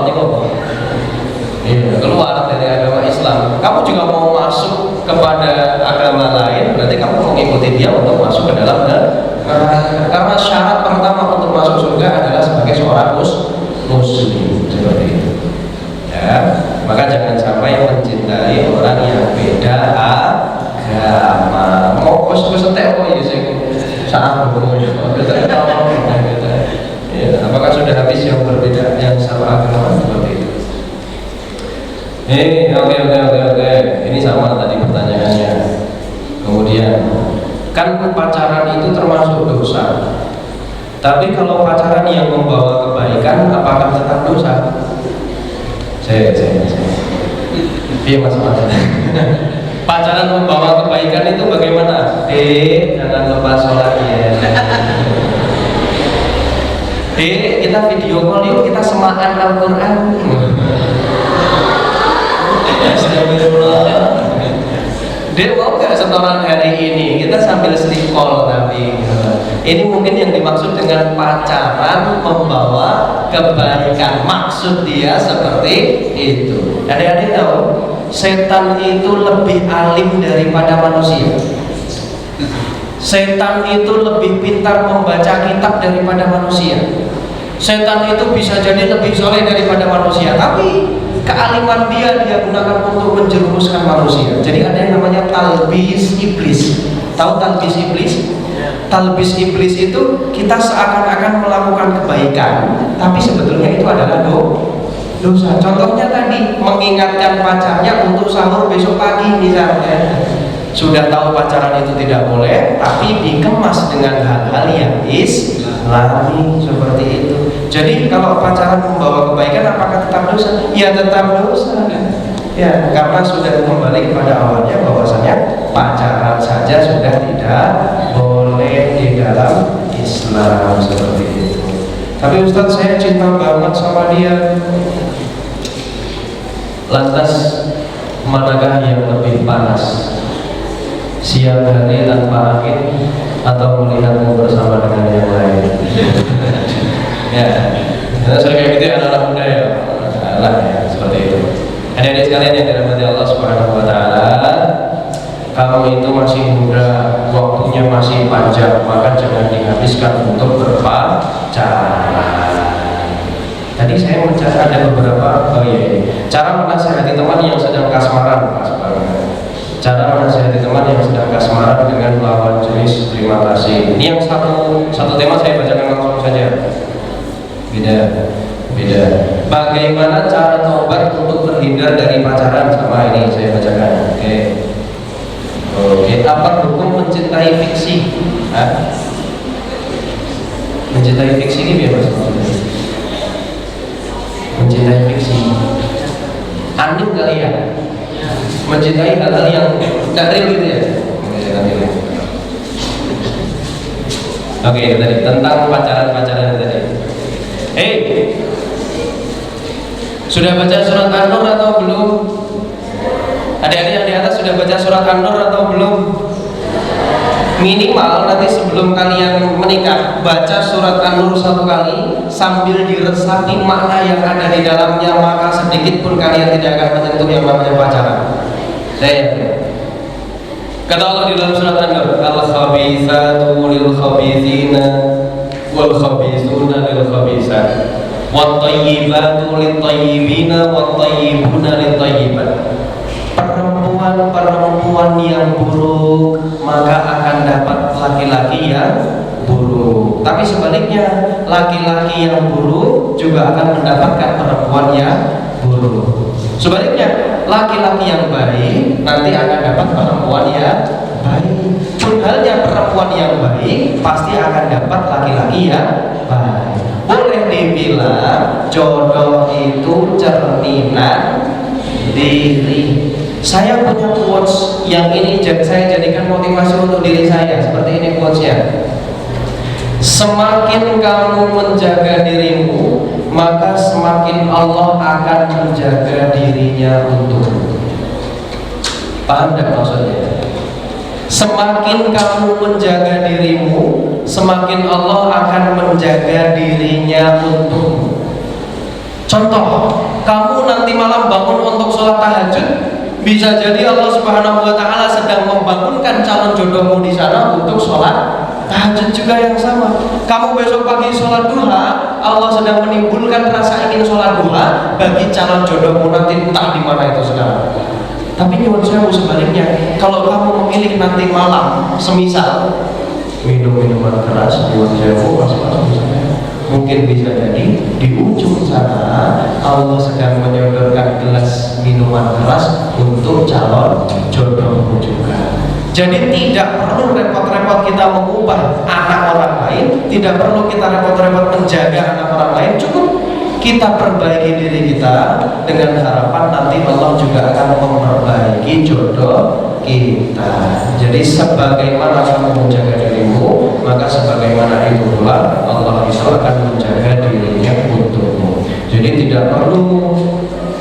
S2: nih kok. Keluar dari agama Islam, kamu juga mau masuk kepada agama lain, berarti kamu mau mengikuti dia untuk masuk ke dalam neraka. Karena syarat pertama untuk masuk surga adalah sebagai seorang muslim, seperti itu. Ya, maka jangan sampai mencintai orang yang beda agama. Mau kesentek kok ya sih, saat apakah sudah habis yang berbeda yang sama agama seperti itu? Oke. Ini sama tadi pertanyaannya. Kemudian Kan pacaran itu termasuk dosa. Tapi kalau pacaran yang membawa kebaikan, apakah tetap dosa? Saya. Iya mas. Pacaran membawa kebaikan itu bagaimana? Jangan lupa sholat ya. Kita video call yuk, kita semaan Al-Quran. Astagfirullah. Mau nggak setoran hari ini? Kita sambil sleep call tapi ini mungkin yang dimaksud dengan pacaran membawa kebaikan. Maksud dia seperti itu. Adik-adik tahu, setan itu lebih alim daripada manusia. Setan itu lebih pintar membaca kitab daripada manusia. Setan itu bisa jadi lebih soleh daripada manusia, tapi kealiman dia gunakan untuk menjerumuskan manusia. Jadi ada yang namanya talbis iblis. Tahu talbis iblis? Talbis iblis itu kita seakan-akan melakukan kebaikan, tapi sebetulnya itu adalah dosa. Contohnya tadi, mengingatkan pacarnya untuk sahur besok pagi misalnya. Sudah tahu pacaran itu tidak boleh, tapi dikemas dengan hal-hal yang islami seperti itu. Jadi kalau pacaran membawa kebaikan, apakah tetap dosa? Ya tetap dosa. Ya, karena sudah kembali kepada awalnya bahwasanya pacaran saja sudah tidak boleh di dalam Islam seperti itu. Tapi Ustadz, saya cinta banget sama dia. Lantas manakah yang lebih panas? Siang hari tanpa angin atau melihatmu bersama dengan yang lain? Ya, karena sering kayak gitu ya anak-anak muda ya, salah ya seperti itu. Adik-adik sekalian yang dirahmati Allah Subhanahu Wa Taala, kamu itu masih muda, waktunya masih panjang, maka jangan dihabiskan untuk berpacaran. Tadi saya mencari ada beberapa cara menasihati teman yang sedang kasmaran, cara menasihati teman yang sedang kasmaran dengan lawan jenis. Terima kasih. Ini yang satu tema saya bacakan langsung saja. Beda. Bagaimana cara tobat untuk terhindar dari pacaran? Sama ini saya bacakan. Oke. Apa hukum mencintai fiksi? Mencintai fiksi ini biar maksudnya. Mencintai fiksi. Aneh kali ya. Mencintai hal-hal yang tidak real gitu ya. Oke, tadi tentang pacaran tadi. Sudah baca surat An-Nur atau belum? Adik-adik yang di atas sudah baca surat An-Nur atau belum? Minimal nanti sebelum kalian menikah, baca surat An-Nur 1 kali sambil diresapi makna yang ada di dalamnya, maka sedikit pun kalian tidak akan menyentuh yang namanya pacaran. Saya yakin. Kata Allah di dalam surat An-Nur, al-khabithatu lil-khabithina wal-khabithuna lil-khabithat wat-tayyibatu lit-tayyibina wat-tayyibuna lit-tayyibat. Perempuan yang buruk maka akan dapat laki-laki yang buruk. Tapi sebaliknya, laki-laki yang buruk juga akan mendapatkan perempuan yang buruk. Sebaliknya, laki-laki yang baik nanti akan dapat perempuan yang baik. Pun halnya perempuan yang baik pasti akan dapat laki-laki yang baik. Boleh dibilang jodoh itu cerminan diri. Saya punya quotes yang ini saya jadikan motivasi untuk diri saya. Seperti ini quotesnya: semakin kamu menjaga dirimu, maka semakin Allah akan menjaga dirinya untukmu. Paham tidak maksudnya? Semakin kamu menjaga dirimu, semakin Allah akan menjaga dirinya untukmu. Contoh, kamu nanti malam bangun untuk sholat tahajud, bisa jadi Allah Subhanahu Wa Taala sedang membangunkan calon jodohmu di sana untuk sholat tahajud juga yang sama. Kamu besok pagi sholat duha, Allah sedang menimbulkan rasa ingin sholat duha bagi calon jodohmu nanti entah di mana itu sekarang. Tapi nyuwun sewu sebaliknya, kalau kamu memilih nanti malam, semisal minum minuman keras, nyuwun sewu mungkin bisa jadi di ujung sana Allah sedang menyodorkan gelas minuman keras untuk calon jodohmu juga. Jadi tidak perlu repot-repot kita mengubah anak orang lain, tidak perlu kita repot-repot menjaga anak orang lain, cukup kita perbaiki diri kita dengan harapan nanti Allah juga akan memperbaiki jodoh kita. Jadi sebagaimana kamu menjaga dirimu, maka sebagaimana itu pula Allah itu akan menjaga dirinya untukmu. Jadi tidak perlu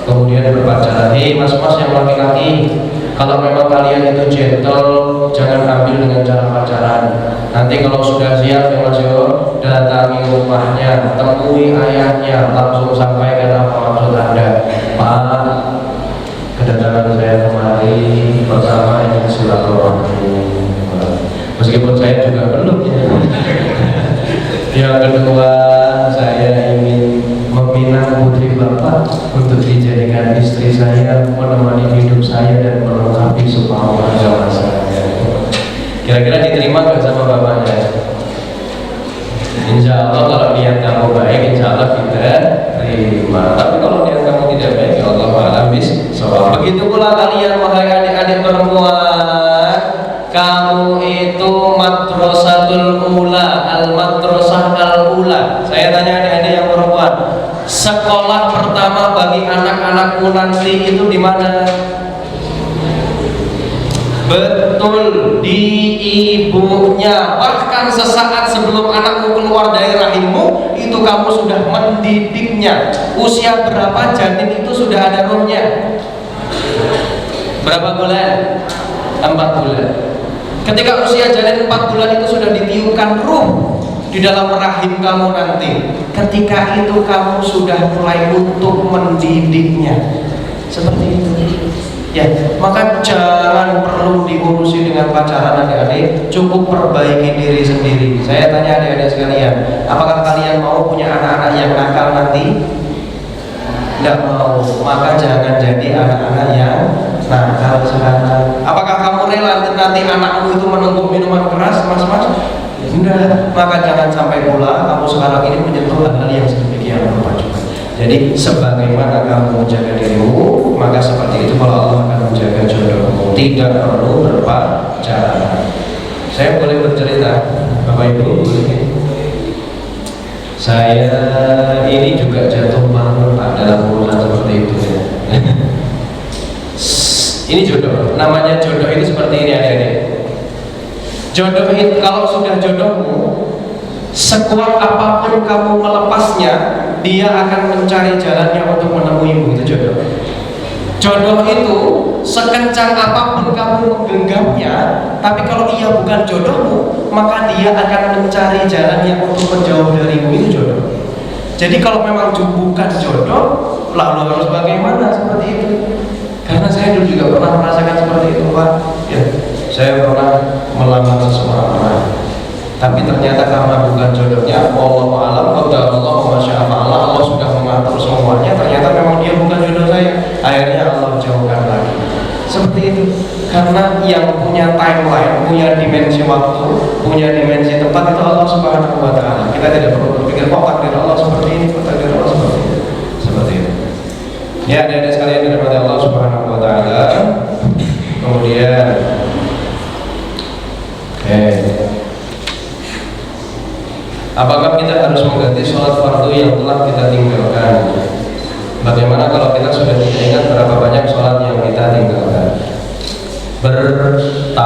S2: kemudian berpacaran. Hei mas-mas yang laki-laki, kalau memang kalian itu gentle, jangan ambil dengan cara pacaran. Nanti kalau sudah siap ya Mas Yo, datangi rumahnya, temui ayahnya, langsung sampaikan apa maksud Anda. Pak, kedatangan saya kemari pertama ingin silaturahmi. Meskipun saya juga belum ya. Yang kedua, saya ingin meminang putri Bapak untuk dijadikan istri saya, menemani hidup saya dan melengkapi semua agama saya. Kira-kira diterima nggak sama bapaknya? Insya Allah kalau niat kamu baik, insya Allah kita terima. Tapi kalau niat kamu tidak baik, ya Allah alam bisawab. Begitu pula kalian wahai adik-adik perempuan, kamu itu madrasatul ula, al-madrasah al-ula. Saya tanya adik-adik yang perempuan, sekolah pertama bagi anak-anakmu nanti itu di mana? Betul, di ibunya. Bahkan sesaat sebelum anakmu keluar dari rahimmu, itu kamu sudah mendidiknya. Usia berapa janin itu sudah ada ruhnya? Berapa bulan? 4 bulan. Ketika usia janin 4 bulan itu sudah ditiupkan ruh di dalam rahim kamu nanti. Ketika itu kamu sudah mulai untuk mendidiknya. Seperti itu. Ya, maka jangan perlu diurusi dengan pacaran adik-adik, cukup perbaiki diri sendiri. Saya tanya adik-adik sekalian, apakah kalian mau punya anak-anak yang nakal nanti? Tidak mau, maka jangan jadi anak-anak yang nakal sekarang. Apakah kamu rela nanti anakmu itu menumpuk minuman keras, mas-mas? Tidak, maka jangan sampai pula kamu sekarang ini menyentuh hal-hal yang sedemikian rupa juga. Jadi sebagaimana kamu menjaga dirimu, maka seperti itu kalau Allah akan menjaga jodohmu. Tidak perlu berpacaran. Saya boleh bercerita, Bapak Ibu? Saya ini juga jatuh bangun dalam urusan seperti itu. Ini jodoh. Namanya jodoh itu seperti ini adik-adik. Jodoh itu kalau sudah jodohmu, sekuat apapun kamu melepasnya, dia akan mencari jalannya untuk menemuimu. Itu jodoh. Jodoh itu sekencang apapun kamu menggenggamnya, tapi kalau ia bukan jodohmu, maka dia akan mencari jalannya untuk menjauh darimu. Itu jodoh. Jadi kalau memang bukan jodoh, lalu harus bagaimana? Seperti itu. Karena saya dulu juga pernah merasakan seperti itu, Pak. Ya, saya pernah melamar seseorang, tapi ternyata karena bukan jodohnya, wallahu a'lam, qadarullah wa masya'afa'ala, Allah sudah mengatur semuanya, ternyata memang dia bukan jodoh saya. Akhirnya Allah jauhkan lagi. Seperti itu. Karena yang punya timeline, punya dimensi waktu, punya dimensi tempat itu Allah Subhanahu wa ta'ala. Kita tidak perlu berpikir, kok takdir Allah seperti ini, kok takdir Allah seperti ini. Seperti itu. Ya, adik-adik sekalian dirahmati Allah Subhanahu wa ta'ala. Kemudian apakah kita harus mengganti sholat fardu yang telah kita tinggalkan? Bagaimana kalau kita sudah tidak ingat berapa banyak sholat yang kita tinggalkan? Bertaubat.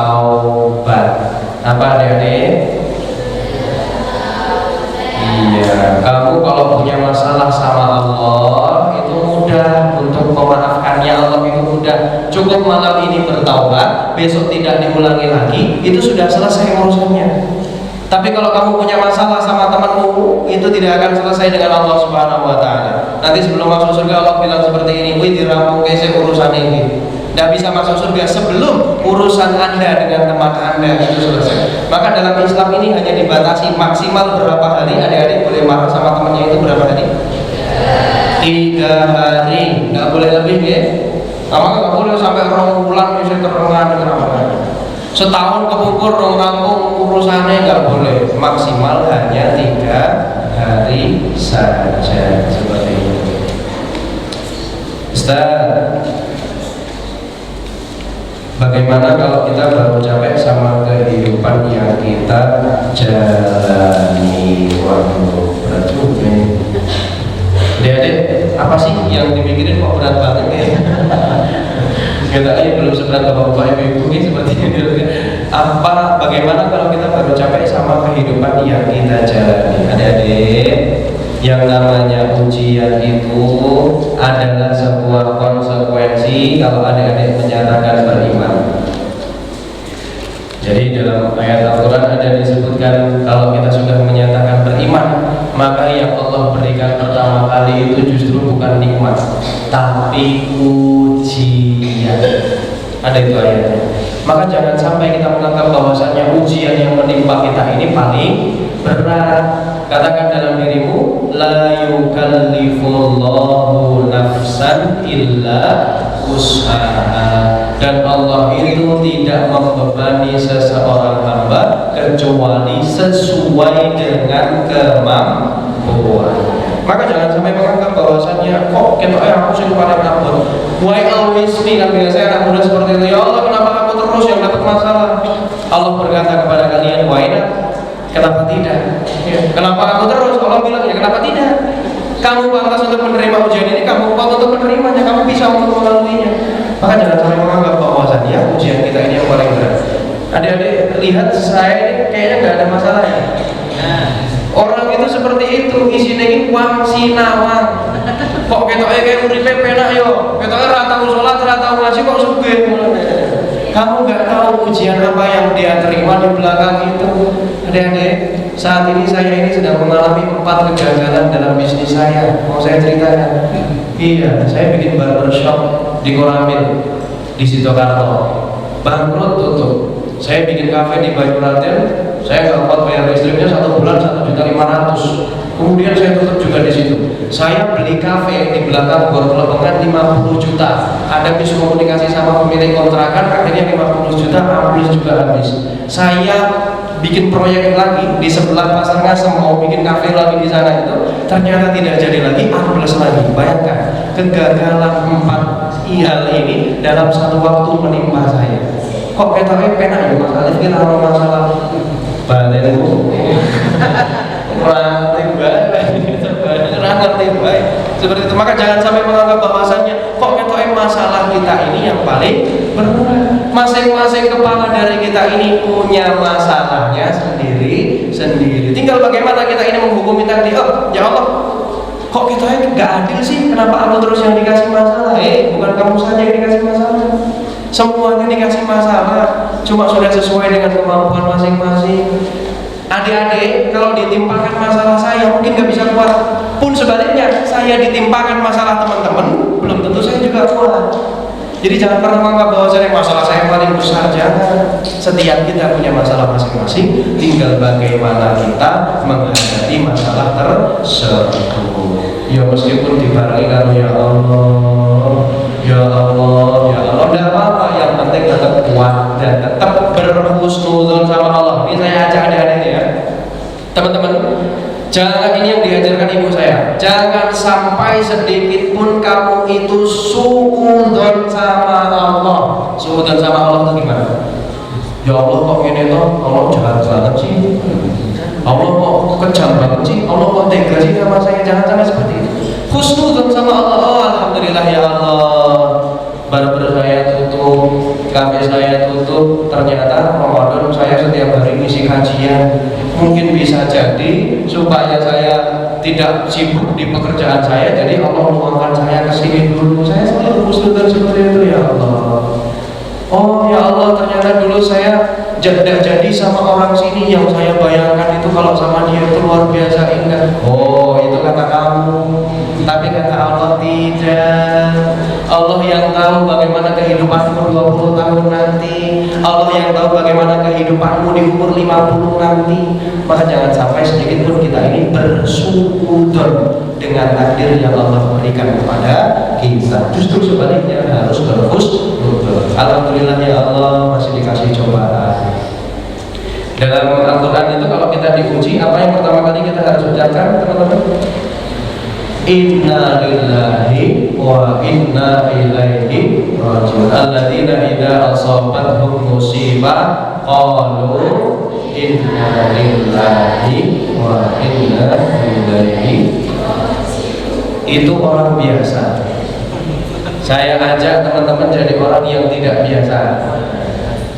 S2: Apa adik-adik? Iya, kamu kalau punya masalah sama Allah itu mudah untuk memaafkannya. Allah itu mudah. Cukup malam ini bertaubat, besok tidak diulangi lagi, itu sudah selesai urusannya. Tapi kalau kamu punya masalah sama temanmu, itu tidak akan selesai dengan Allah Subhanahu wa ta'ala. Nanti sebelum masuk surga Allah bilang seperti ini, wih dirampung kese urusan ini. Tidak bisa masuk surga sebelum urusan Anda dengan teman Anda itu selesai. Maka dalam Islam ini hanya dibatasi maksimal berapa hari. Adik-adik boleh marah sama temannya itu berapa hari? 3 hari, nggak boleh lebih ya. Maka nggak boleh sampai orang bulan bisa kerengan dengan apa. Setahun kepungkur dong rampung urusannya, nggak boleh. Maksimal hanya 3 hari saja. Seperti itu. Ustaz, Bagaimana kalau kita baru capek sama kehidupan yang kita jalani? Waduh, berat juga nih. Adik-adik, apa sih yang dipikirin kok berat banget ya? Kita ini belum seberat bapak-bapak ibu ini seperti ini. Bagaimana kalau kita baru capek sama kehidupan yang kita jalani? Adik-adik, yang namanya ujian itu adalah sebuah konsekuensi kalau adik-adik menyatakan beriman. Jadi dalam ayat Al-Quran ada disebutkan kalau kita sudah menyatakan beriman, maka yang Allah berikan pertama kali itu justru bukan nikmat, tapi ujian. Ada itu ayatnya. Maka jangan sampai kita menganggap bahwasanya ujian yang menimpa kita ini paling berat. Katakan dalam dirimu, la yukallifullahu nafsan illa usaha. Dan Allah itu tidak membebani seseorang hamba kecuali sesuai dengan kemampuan. Maka jangan sampai menganggap bahwasannya kok aku sih paling ampun. Why always me? Kan biasanya anak muda seperti itu. Ya Allah, kenapa aku terus yang dapat masalah? Allah berkata kepada kalian, why not? Kenapa tidak? Ya. Kenapa aku terus? Allah bilang, ya kenapa tidak? Kamu pantas untuk menerima ujian ini, kamu pantas untuk menerimanya, kamu bisa untuk melaluinya. Maka jangan sampai menganggap bahwasannya ujian kita ini yang paling berat. Adik-adik lihat saya ini kayaknya nggak ada masalah ya. Orang itu seperti itu, isinya ini wang sinawang. Kok kayak uripe penak yo, ketoknya rata sholat, rata ngaji kok sugih. Kamu nggak tahu ujian apa yang dia terima di belakang itu. Adik-adik, saat ini saya ini sedang mengalami 4 kegagalan dalam bisnis saya. Mau saya ceritakan? Iya, saya bikin barbershop di Koramil, di Sitokarto. Bangkrut, tutup. Saya bikin kafe di Banyuraten, saya nggak kuat bayar listriknya 1 bulan 1.500.000. Kemudian saya tutup juga di situ. Saya beli kafe di belakang Gor Pelebengan 50 juta. Ada miskomunikasi sama pemilik kontrakan, akhirnya 50 juta habis juga habis. Saya bikin proyek lagi di sebelah Pasar Ngasem, mau bikin kafe lagi di sana itu, ternyata tidak jadi lagi, ambles lagi. Bayangkan kegagalan 4 hal ini dalam satu waktu menimpa saya. Kok ketoknya penak ya Mas Alif, kita ada masalah badanku seperti itu. Maka jangan sampai menganggap bahwasannya kok ketoknya masalah kita ini yang paling berat. Masing-masing kepala dari kita ini punya masalahnya sendiri. Tinggal bagaimana kita ini menghukumi tadi. Oh ya Allah, kok kita nggak adil sih? Kenapa aku terus yang dikasih masalah? Bukan kamu saja yang dikasih masalah. Semuanya dikasih masalah, cuma sudah sesuai dengan kemampuan masing-masing. Adik-adik, kalau ditimpakan masalah saya mungkin nggak bisa kuat. Pun sebaliknya, saya ditimpakan masalah teman-teman, belum tentu saya juga kuat. Jadi jangan pernah menganggap bahwa masalah saya paling besar. Jangan. Setiap kita punya masalah masing-masing, tinggal bagaimana kita menghadapi masalah tersebut. Ya meskipun dibarengi kalau ya Allah, tidak apa-apa. Yang penting tetap kuat dan tetap berhusnuzon sama Allah. Ini saya ajak adik-adik ya, teman-teman. Jangan, ini yang diajarkan ibu saya, jangan sampai sedikit pun kamu itu suudzon sama Allah. Suudzon sama Allah itu gimana? Ya Allah kok gini toh, Allah jahat banget sih, Allah kok kejam banget sih, Allah kok tega sih sama saya. Jangan sampai seperti itu. Husnuzon sama Allah. Oh alhamdulillah ya Allah, barber saya tutup, kafe saya tutup, ternyata Ramadan saya setiap hari ngisi kajian. Mungkin bisa jadi supaya saya tidak sibuk di pekerjaan saya, jadi Allah meluangkan saya ke sini dulu. Saya selalu husnuzon seperti itu ya Allah. Oh ya Allah, ternyata dulu saya tidak jadi sama orang sini, yang saya bayangkan itu kalau sama dia itu luar biasa indah. Oh itu kata kamu, tapi kata Allah tidak. Allah yang tahu bagaimana kehidupanmu 20 tahun nanti, Allah yang tahu bagaimana kehidupanmu di umur 50 nanti. Maka jangan sampai sedikit pun kita ini bersuudzon dengan takdir yang Allah berikan kepada kita. Justru sebaliknya harus berhusnuzon. Alhamdulillah ya Allah, masih dikasih cobaan. Dalam Al-Quran itu kalau kita diuji, apa yang pertama kali kita harus ucapkan, teman-teman? Inna lillahi wa inna ilaihi
S1: raji'un. Alladzina idza asabathum musibah qalu inna lillahi wa inna ilaihi. Itu orang biasa. Saya ajak teman-teman jadi orang yang tidak biasa.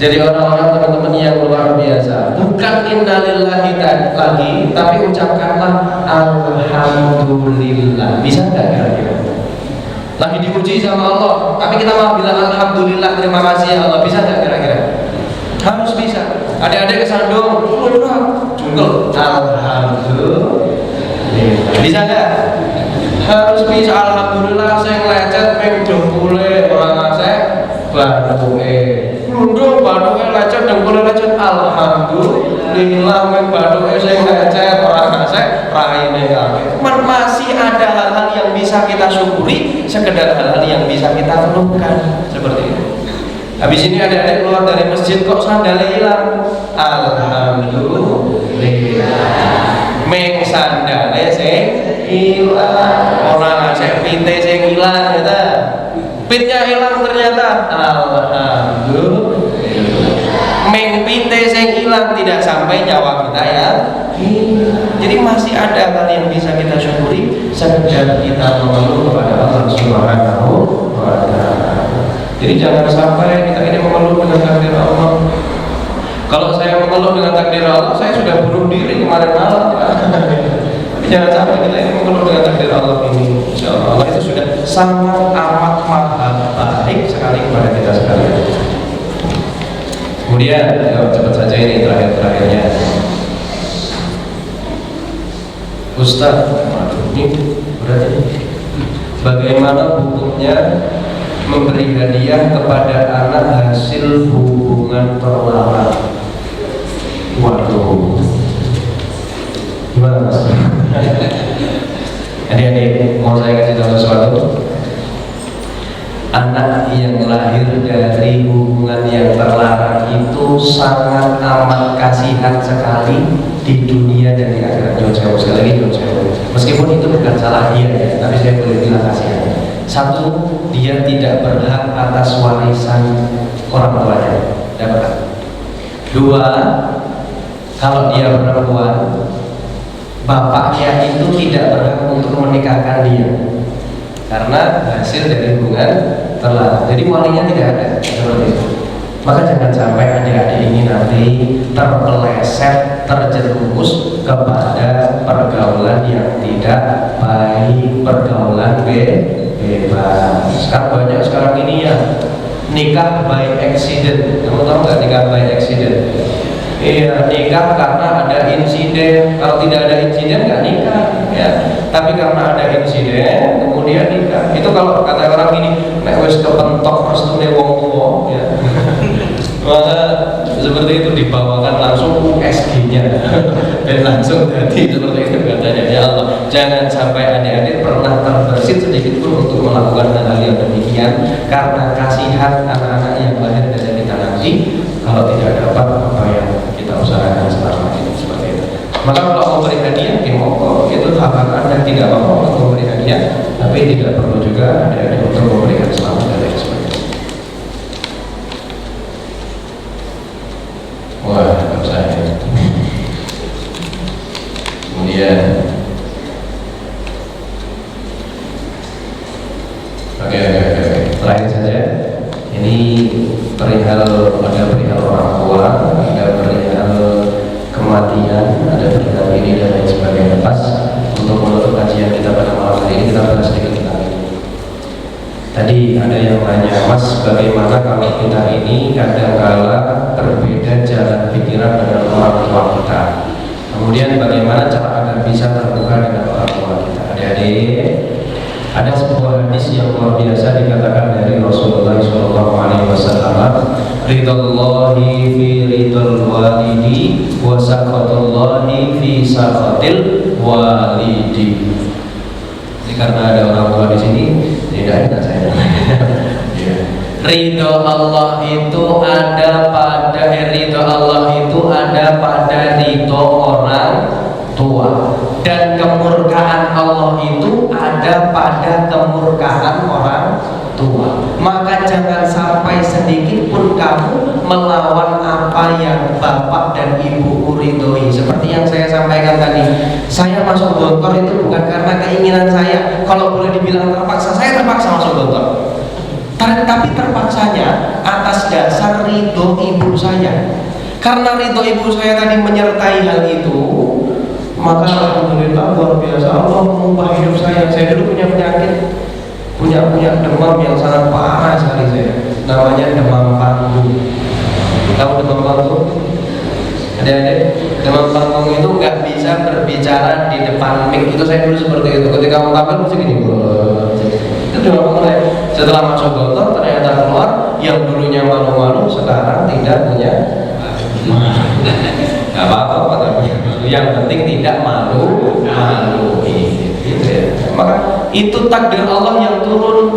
S1: Jadi orang-orang teman-teman yang luar biasa. Bukan innalillahi lagi, tapi ucapkanlah alhamdulillah. Bisa nggak kira-kira? Lagi diuji sama Allah, tapi kita malah bilang alhamdulillah, terima kasih ya Allah. Bisa nggak kira-kira? Harus bisa. Adik-adik kesandung, jungkel, alhamdulillah. Bisa nggak? Harus bisa. Alhamdulillah saya ngelecet ping jempule orang ngasih baduke lundung baduke lecet jempule lecet. Alhamdulillah ping baduke saya ngelecet orang ngasih raine kaget. Masih ada hal-hal yang bisa kita syukuri, sekedar hal-hal yang bisa kita keluhkan seperti itu. Habis ini adik-adik keluar dari masjid kok sandalnya hilang. Alhamdulillah. Meng sandalnya sing hilang, orang ngasih pinte sing hilang, ternyata pitnya hilang ternyata. Alhamdulillah. Meng pinte sing hilang, tidak sampai nyawa kita ya. Jadi masih ada hal yang bisa kita syukuri, sekedar kita mengeluh kepada Allah Subhanahu wa Ta'ala. Jadi jangan sampai kita ini mengeluh dengan takdir Allah. Kalau saya mengeluh dengan takdir Allah, saya sudah bunuh diri kemarin malam. Jangan sampai kita ini mengeluh dengan takdir Allah ini. Insya Allah itu sudah sangat amat baik sekali kepada kita sekalian. Kemudian cepat saja ini terakhirnya. Ustaz, ini berarti bagaimana hukumnya memberi hadiah kepada anak hasil hubungan terlarang? Waduh, gimana Mas? Adik-adik, mau saya kasih tahu sesuatu. Anak yang lahir dari hubungan yang terlarang itu sangat amat kasihan sekali di dunia dan di akhirat. Jauh-jauh sekali lagi, jauh-jauh. Meskipun itu bukan salah dia ya, tapi saya boleh bilang kasihan. Satu, dia tidak berhak atas warisan orang tuanya, tidak berhak. Dua, kalau dia perempuan, bapaknya itu tidak berhak untuk menikahkan dia karena hasil dari hubungan terlarang. Jadi walinya tidak ada seperti itu. Maka jangan sampai adik-adik ini nanti terpeleset, terjerumus kepada pergaulan yang tidak baik, pergaulan bebas. Sekarang banyak sekarang ini ya nikah by accident. Kamu tahu nggak nikah by accident? Iya, nikah karena ada insiden. Kalau tidak ada insiden nggak nikah, ya. Tapi karena ada insiden, kemudian nikah. Itu kalau kata orang ini, nek wis kepentok restune wong tuwa, ya. Maka seperti itu dibawakan langsung USG-nya dan langsung jadi seperti itu katanya. Ya Allah, jangan sampai adik-adik pernah terbersit sedikit pun untuk melakukan hal-hal yang demikian karena kasihan anak-anak yang lahir dari kita nanti kalau tidak dapat apa yang kita usahakan selama ini seperti itu. Maka kalau memberi hadiah, monggo itu hak Anda, tidak apa-apa untuk memberi hadiah, tapi tidak perlu juga adik-adik untuk memberikan selamat dan lain sebagainya. Wah, tetap saya. Kemudian, oke. Terakhir saja, ini perihal orang tua, ada perihal kematian, ada perihal ini dan lain sebagainya. Pas untuk menutup kajian kita pada malam hari ini kita bahas sedikit tentang ini. Tadi ada yang nanya, Mas, bagaimana kalau kita ini kadang-kala berbeda jalan pikiran dengan orang tua kita? Kemudian bagaimana cara agar bisa terbuka dengan orang tua kita? Adik-adik, ada sebuah hadis yang luar biasa dikatakan dari Rasulullah SAW. Ridallahi fi ridal walidi wa sakhatullahi fi sakhatil walidi. Ini karena ada orang tua di sini, tidak enak saya. Ridho Allah itu ada pada ridho Allah itu ada pada ridho orang tua, dan kemurkaan
S2: taat Allah itu ada pada kemurkaan orang tua. Maka jangan sampai sedikit pun kamu melawan apa yang bapak dan ibu ridhoi. Seperti yang saya sampaikan tadi, saya masuk Gontor itu bukan karena keinginan saya. Kalau boleh dibilang terpaksa, saya terpaksa masuk Gontor. Tapi terpaksanya atas dasar ridho ibu saya. Karena ridho ibu saya tadi menyertai hal itu, maka alhamdulillah luar biasa Allah mengubah hidup saya. Saya dulu punya penyakit, punya demam yang sangat parah sekali saya. Namanya demam panggung. Tahu demam panggung? Adik-adik, demam panggung itu nggak bisa berbicara di depan mic. Itu saya dulu seperti itu. Ketika mau tampil mesti gini. Itu demam panggung. Setelah masuk Gontor ternyata keluar yang dulunya malu-malu sekarang tidak punya. Gak apa-apa tapi yang penting tidak malu gitu ya. Maka itu takdir Allah yang turun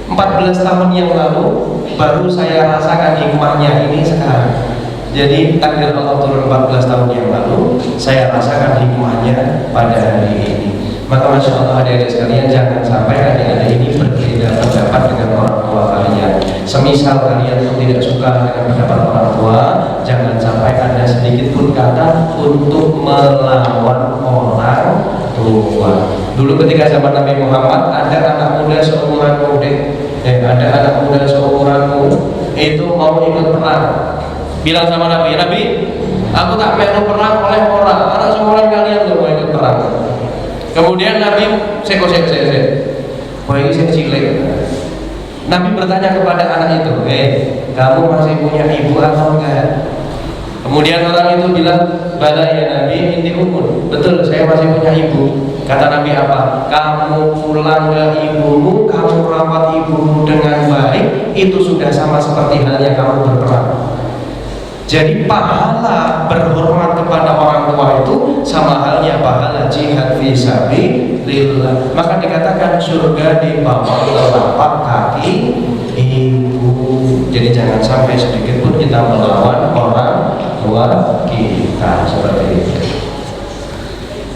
S2: 14 tahun yang lalu, baru saya rasakan hikmahnya ini sekarang. Jadi takdir Allah turun 14 tahun yang lalu, saya rasakan hikmahnya pada hari ini. Maka Masya Allah adik-adik sekalian, jangan sampai adik-adik ini berbeda pendapat dengan orang tua kalian. Semisal kalian pun tidak suka dengan pendapat orang tua, jangan sampai ada sedikit pun kata untuk melawan orang tua. Dulu ketika zaman Nabi Muhammad, ada anak muda seumuranmu, ada anak muda seumuranmu itu mau ikut perang. Bilang sama Nabi, aku tak mau perang oleh orang, anak seumuran kalian tuh mau ikut perang. Kemudian Nabi wah ini saya cilik. Nabi bertanya kepada anak itu, kamu masih punya ibu atau enggak? Kemudian orang itu bilang, bala ya Nabi, ini umur. Betul, saya masih punya ibu. Kata Nabi apa? Kamu pulang ke ibumu, kamu rawat ibumu dengan baik, itu sudah sama seperti halnya kamu berperang. Jadi pahala berhormat kepada orang tua itu sama halnya pahala jihad fisabilillah. Maka dikatakan surga di bawah telapak kaki ibu. Jadi jangan sampai sedikit pun kita melawan orang tua kita seperti itu.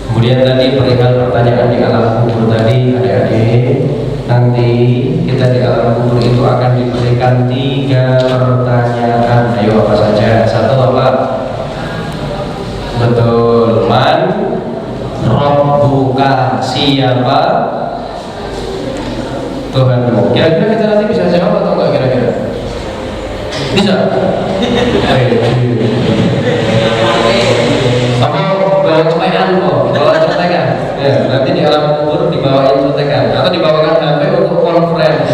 S2: Kemudian tadi perihal pertanyaan di alam kubur tadi, adik-adik, nanti kita di alam kubur itu akan diberikan 3 pertanyaan. Ayo apa saja? 1 apa? Betul. Man Rabbuka, siapa Tuhanmu? Kira-kira kita nanti bisa jawab atau enggak kira-kira? Bisa? Bawa contekan kok, bawa contekan. Ya, nanti di alam kubur dibawain contekan atau dibawakan HP untuk conference.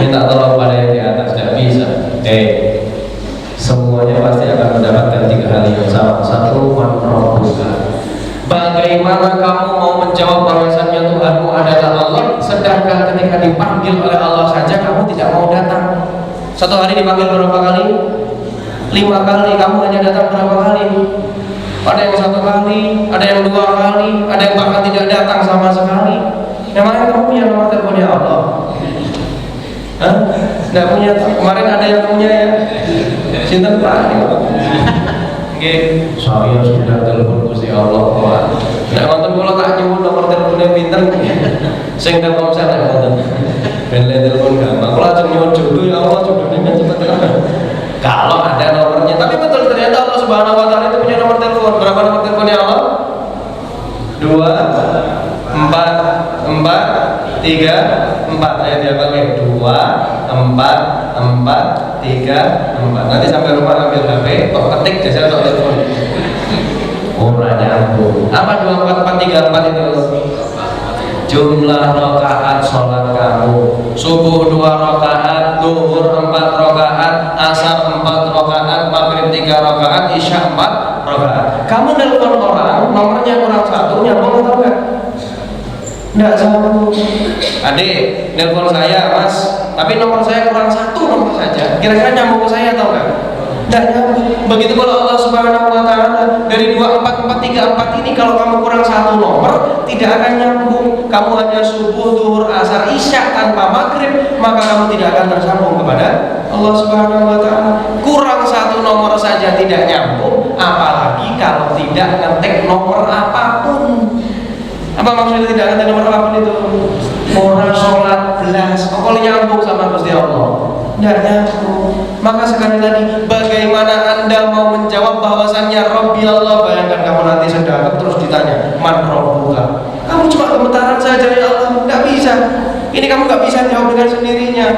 S2: Minta tolong pada yang di atas, tidak bisa. Semuanya pasti akan mendapatkan 3 hal yang sama. 1, man rabbuka. Bagaimana kamu mau menjawab bahwasannya Tuhanmu adalah Allah, sedangkan ketika dipanggil oleh Allah saja kamu tidak mau datang? 1 hari dipanggil berapa kali? 5 kali. Kamu hanya datang berapa kali? Ada yang 1 kali, ada yang 2 kali, ada yang bahkan tidak datang sama sekali. Memangnya kamu punya nomor teleponnya Allah? Hah? Tidak punya. Kemarin ada yang punya ya. Sinten Pak? Oke, saya sudah telepon Gusti Allah. Nek wonten kula tak nyuwun nomor teleponnya pinten. Sing Telkomsel nek wonten. Ben telepon gampang. Kula ajeng nyuwun jodoh ya Allah, jodohnya cepet tenan. Kalau ada nomornya, tapi betul ternyata Allah Subhanahu wa taala itu punya nomor telepon. Berapa nomor teleponnya Allah? 2 4 4 3 4. Ayo diapalin. 2 4 4 3 4. Nanti sampai rumah ambil HP, tok ketik jasa tok telepon. Ora nyambung. Apa 2 4 4 3 4 itu? Jumlah rakaat sholat kamu. Subuh 2 rakaat, zuhur 4 rakaat, asar 4 rakaat, maghrib 3 rakaat, isya 4 rakaat. Kamu nelpon orang, nomornya kurang 1, nyambung atau enggak? Enggak nyambung. Adik, nelpon saya Mas, tapi nomor saya kurang 1 nomor saja. Kira-kira nyambung ke saya atau enggak? Enggak nyambung. Begitu kalau Allah Subhanahu wa taala dari 2 4 4 3 4 ini kalau kamu kurang 1 nomor tidak akan nyambung. Kamu hanya subuh, zuhur, asar, isya tanpa maghrib, maka kamu tidak akan tersambung kepada Allah Subhanahu wa taala. Kurang 1 nomor saja tidak nyambung, apalagi kalau tidak ngetik nomor apapun. Apa maksudnya tidak ngenteni nomor telepon itu? Orang sholat belas, kok nyambung sama Gusti Allah? Tidak nyambung. Maka sekali lagi, bagaimana Anda mau menjawab bahwasannya Rabbi Allah? Bayangkan kamu nanti sedang terus ditanya, Man Rabbuka? Kamu cuma gemetaran saja, ya Allah. Tidak bisa. Ini kamu nggak bisa jawab dengan sendirinya.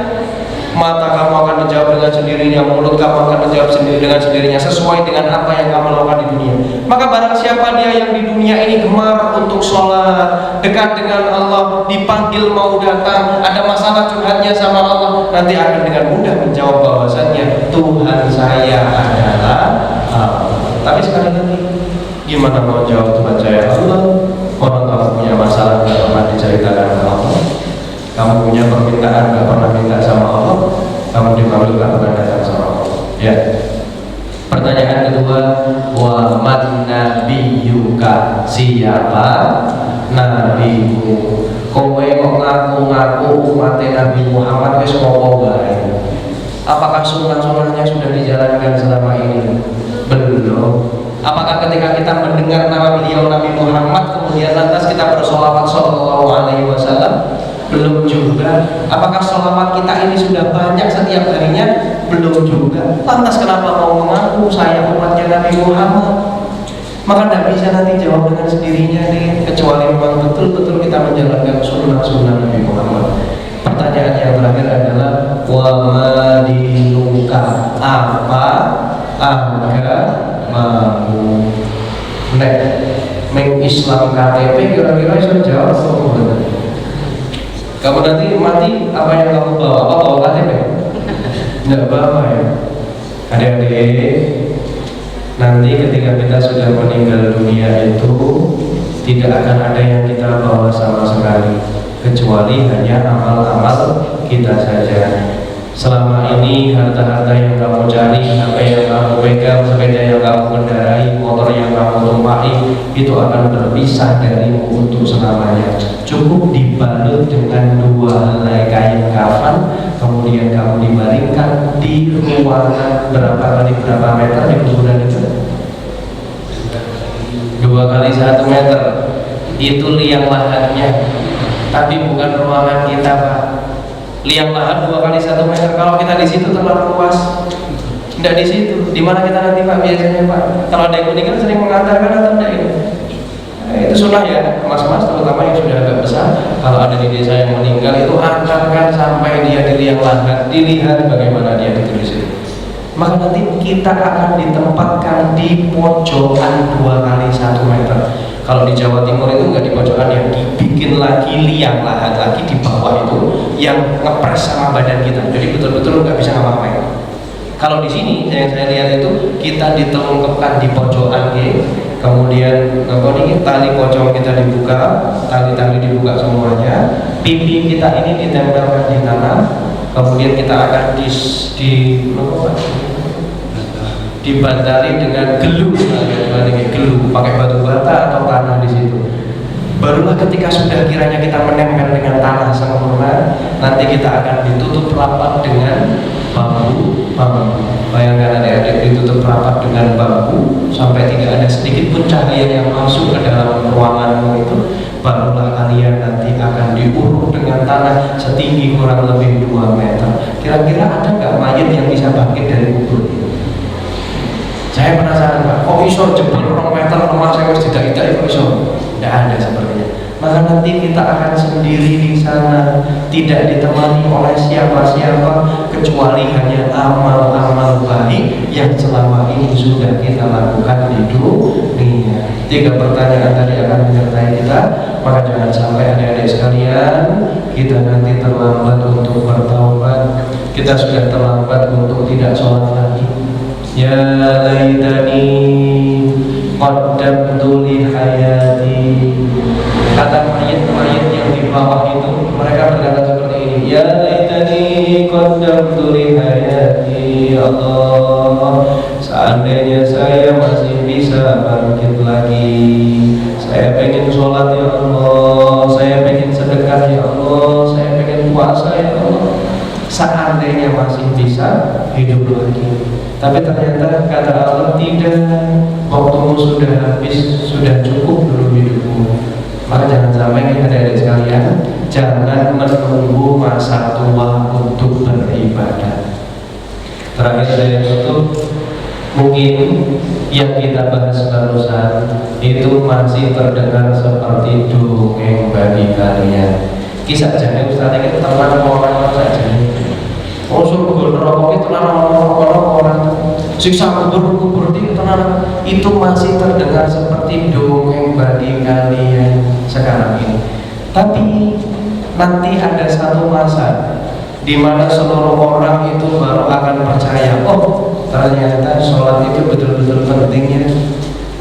S2: Mata kamu akan menjawab dengan sendirinya, mulut kamu akan menjawab sendiri dengan sendirinya, sesuai dengan apa yang kamu lakukan di dunia. Maka barang siapa dia yang di dunia ini gemar untuk sholat, dekat dengan Allah, dipanggil mau datang, ada masalah curhatnya sama Allah, nanti akan dengan mudah menjawab bahwasannya Tuhan saya adalah Allah. Tapi sekali lagi, gimana mau jawab Tuhan saya Allah? Orang kamu punya masalah nggak pernah diceritakan ke Allah, kamu punya permintaan nggak pernah minta sama Allah, kamu dipanggil nggak pernah datang sama Allah. Ya. Pertanyaan kedua, wa man nabiyuka? Siapa nabimu? Kowe kok ngaku-ngaku umat Nabi Muhammad wis ngopo bae? Apakah sunnah-sunnahnya sudah dijalankan selama ini? Belum. Apakah ketika kita mendengar nama beliau Nabi Muhammad kemudian lantas kita bersolawat sallallahu alaihi wasallam? Belum juga. Apakah sholawat kita ini sudah banyak setiap harinya? Belum juga. Lantas kenapa mau mengaku saya umatnya Nabi Muhammad? Maka tidak bisa nanti jawab dengan sendirinya nih, kecuali memang betul-betul kita menjalankan sunnah-sunnah Nabi Muhammad. Pertanyaan yang terakhir adalah wa madinuka? Apa agamamu? Nek meng Islam KTP kira-kira bisa jawab atau enggak? Kamu nanti mati, apa yang kamu bawa? Apa bawa KTP? Tidak bawa ya. Adik-adik, nanti ketika kita sudah meninggal dunia itu tidak akan ada yang kita bawa sama sekali, kecuali hanya amal-amal kita saja. Selama ini harta-harta yang kamu cari, apa yang kamu pegang, sepeda yang kamu kendarai, motor yang kamu tumpaki, itu akan berpisah darimu untuk selamanya. Cukup dibalut dengan 2 helai kain kafan, kemudian kamu dibaringkan di ruangan berapa kali berapa meter di kuburan itu? 2 kali 1 meter. Itu liang lahannya, tapi bukan ruangan kita, Pak. Liang lahan 2 kali 1 meter. Kalau kita di situ terlalu luas. Tidak di situ. Di mana kita nanti, Pak, biasanya, Pak? Kalau ada yang meninggal sering mengantarkan atau tidak ini? Itu sunnah ya, mas-mas terutama yang sudah agak besar. Kalau ada di desa yang meninggal itu antarkan sampai dia di liang lahan, dilihat bagaimana dia di situ. Maka nanti kita akan ditempatkan di pojokan 2 kali 1 meter. Kalau di Jawa Timur itu nggak di pojokan, yang dibikin lagi liang lahan lagi di bawah itu yang ngepres sama badan kita, jadi betul-betul nggak bisa ngapa-ngapain. Kalau di sini yang saya lihat itu kita ditelungkapkan di pojokan, kemudian tali pocong kita dibuka, tali-tali dibuka semuanya, pipi kita ini ditempelkan di tanah, kemudian kita akan dibantari dengan gelu, pakai batu bata atau tanah di situ. Barulah ketika sudah kiranya kita menempel dengan tanah sempurna, nanti kita akan ditutup rapat dengan bambu. Bayangkan adik-adik ditutup rapat dengan bambu sampai tidak ada sedikit pun cahaya yang masuk ke dalam ruanganmu itu. Barulah kalian nanti akan diuruk dengan tanah setinggi kurang lebih 2 meter. Kira-kira ada nggak mayat yang bisa bangkit dari kubur ini? Saya penasaran, Pak, kok iso jebol 2 meter rumah saya harus tidak kok iso? Tidak ada sepertinya. Maka nanti kita akan sendiri di sana, tidak ditemani oleh siapa-siapa kecuali hanya amal-amal baik yang selama ini sudah kita lakukan di dunia. 3 pertanyaan tadi akan menyertai kita. Maka jangan sampai adik-adik sekalian kita nanti terlambat untuk bertaubat, kita sudah terlambat untuk tidak sholat lagi. Ya laitani qaddamtu li hayati. Kata mayat-mayat yang di bawah itu, mereka berkata seperti ini, ya laitani qaddamtu li hayati. Allah, seandainya saya masih bisa bangkit lagi, saya pengen sholat ya Allah, saya pengen sedekah ya Allah, saya pengen puasa ya Allah. Seandainya masih bisa hidup lagi. Tapi ternyata kata Allah, tidak, waktumu sudah habis, sudah cukup dulu hidupmu. Maka jangan sampai kita adik-adik sekalian, jangan menunggu masa tua untuk beribadah. Terakhir saya tutup, mungkin yang kita bahas barusan itu masih terdengar seperti dongeng bagi kalian. Kisah jane Ustaz iki tenan orang saja. Oh surga neraka itu tenan orang siksa kubur itu tenan, itu masih terdengar seperti dongeng bagi kalian sekarang ini. Tapi nanti ada satu masa di mana seluruh orang itu baru akan percaya, oh ternyata sholat itu betul-betul pentingnya,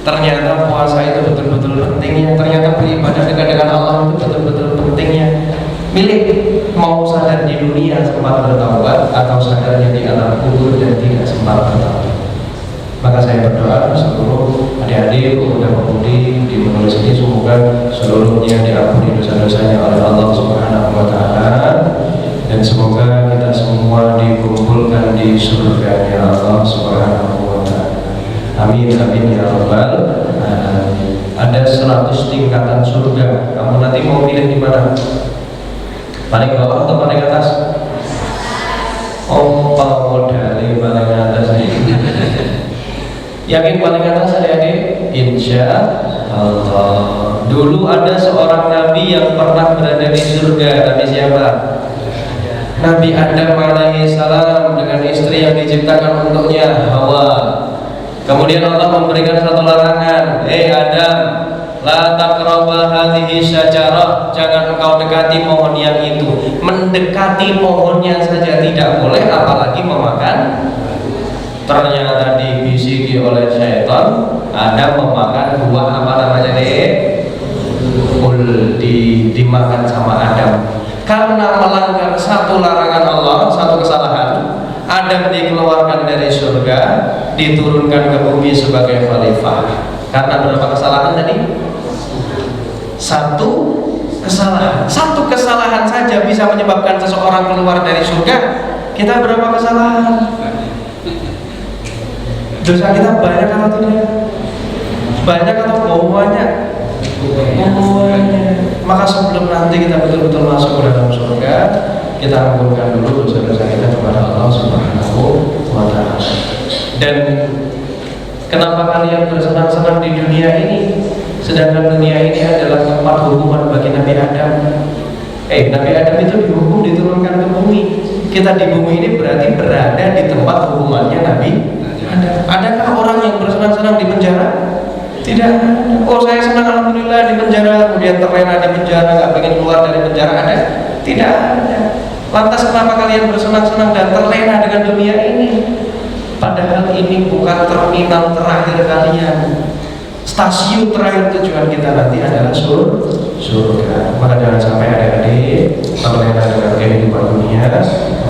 S2: ternyata puasa itu betul-betul pentingnya, ternyata beribadah dekat dengan Allah itu betul-betul pentingnya. Milih mau sadar di dunia sempat bertaubat atau sadarnya di alam kubur dan tidak sempat bertaubat. Maka saya berdoa seluruh adik-adik, pemuda-pemudi di menulis ini semoga seluruhnya diampuni dosa-dosanya oleh Allah Subhanahu wa Ta'ala, dan semoga kita semua dikumpulkan di surga-Nya Allah Subhanahu wa Ta'ala. Amin amin ya rabbal alamin. Ada 100 tingkatan surga. Kamu nanti mau pilih di mana? Paling bawah atau paling atas? Oh, modalnya paling atas nih. Yakin paling atas adik-adik? Insya Allah. Dulu ada seorang nabi yang pernah berada di surga. Nabi siapa? Nabi Adam alaihi salam dengan istri yang diciptakan untuknya, Hawa. Kemudian Allah memberikan satu larangan, Adam, la taqraba hadhihi syajarah, jangan engkau dekati pohon yang itu. Mendekati pohonnya saja tidak boleh, apalagi memakan. Ternyata dibisiki oleh syaitan, Adam memakan buah apa namanya dimakan sama Adam. Karena melanggar satu larangan Allah, satu kesalahan, Adam dikeluarkan dari surga, diturunkan ke bumi sebagai khalifah. Karena berapa kesalahan tadi? Satu kesalahan. Satu kesalahan saja bisa menyebabkan seseorang keluar dari surga. Kita berapa kesalahan? Dosa kita banyak atau tidak? Banyak atau banyak? Maka sebelum nanti kita betul-betul masuk ke dalam surga, kita ampunkan dulu dosa-dosa kita kepada Allah Subhanahu wa Ta'ala. Dan kenapa kalian bersenang-senang di dunia ini, sedangkan dunia ini adalah tempat hukuman bagi Nabi Adam? Nabi Adam itu dihukum diturunkan ke bumi. Kita di bumi ini berarti berada di tempat hukumannya Nabi Adam. Adakah orang yang bersenang-senang di penjara? Tidak. Oh saya senang alhamdulillah di penjara, kemudian terlena di penjara, nggak pengen keluar dari penjara, ada? Tidak ada. Lantas kenapa kalian bersenang-senang dan terlena dengan dunia ini? Padahal ini bukan terminal terakhir kalian. Stasiun terakhir tujuan kita nanti adalah surga. Maka jangan sampai adik-adik terlena dengan kehidupan dunia,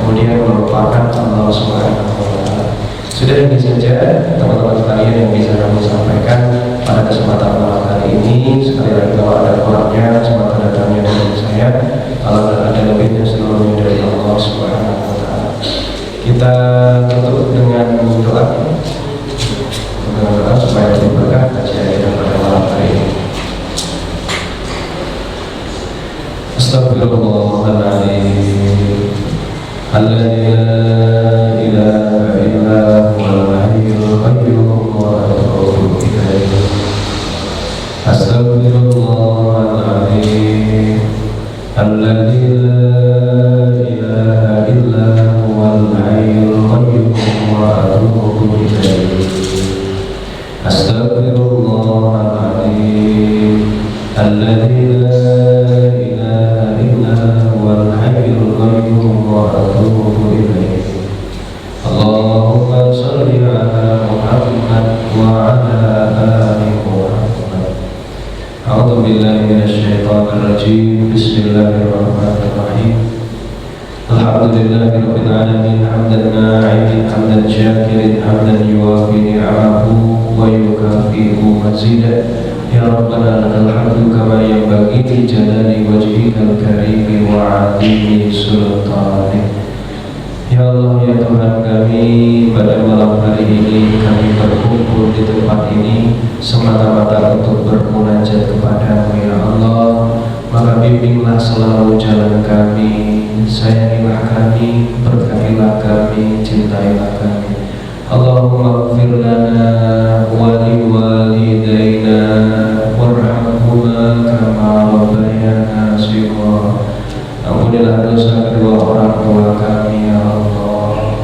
S2: kemudian melupakan Allah Subhanahu wa Ta'ala. Sudah ini saja teman-teman sekalian yang bisa kami sampaikan pada kesempatan malam hari ini. Sekali lagi kalau ada kurangnya, semata datangnya dari saya. Kalau ada lebihnya, seluruhnya dari Allah Subhanahu wa Ta'ala. Kita tutup dengan doa. Dengan doa supaya lebih berkah kajian kita pada malam hari ini. Astagfirullahaladzim. Alladzi la ilaha illa huwal hayyul qayyum wa atubu ilaih. Astagfirullahaladzim. Alladzi la ilaha illa huwal hayyul qayyum wa atubu ilaih. Astagfirullahaladzim. Alladzi la ilaha illa huwal hayyul qayyum wa atubu ilaih. Allahumma shalli ala Muhammad wa ala ali Muhammad. A'udzu billahi minasy syaithanir rajim. Bismillahirrahmanirrahim. Alhamdulillahirabbil alamin, hamdan na'imin, hamdan syakirin, hamdan yuwafi ni'amahu wa yukafi'u mazidah. Ya Rabbana lakal hamdu kama yanbaghi li jalali wajhikal karim wa 'azimi sultanik. Ya Allah, ya Tuhan kami, pada malam hari ini kami berkumpul di tempat ini semata-mata untuk bermunajat kepada-Mu ya Allah.
S1: maka bimbinglah selalu jalan kami, sayangilah kami, berkatilah kami, cintailah kami. Allahumma ighfir lana wa liwalidayna warhamhuma kama rabbayana shighara. Ampunilah dosa kedua orang tua kami ya Allah.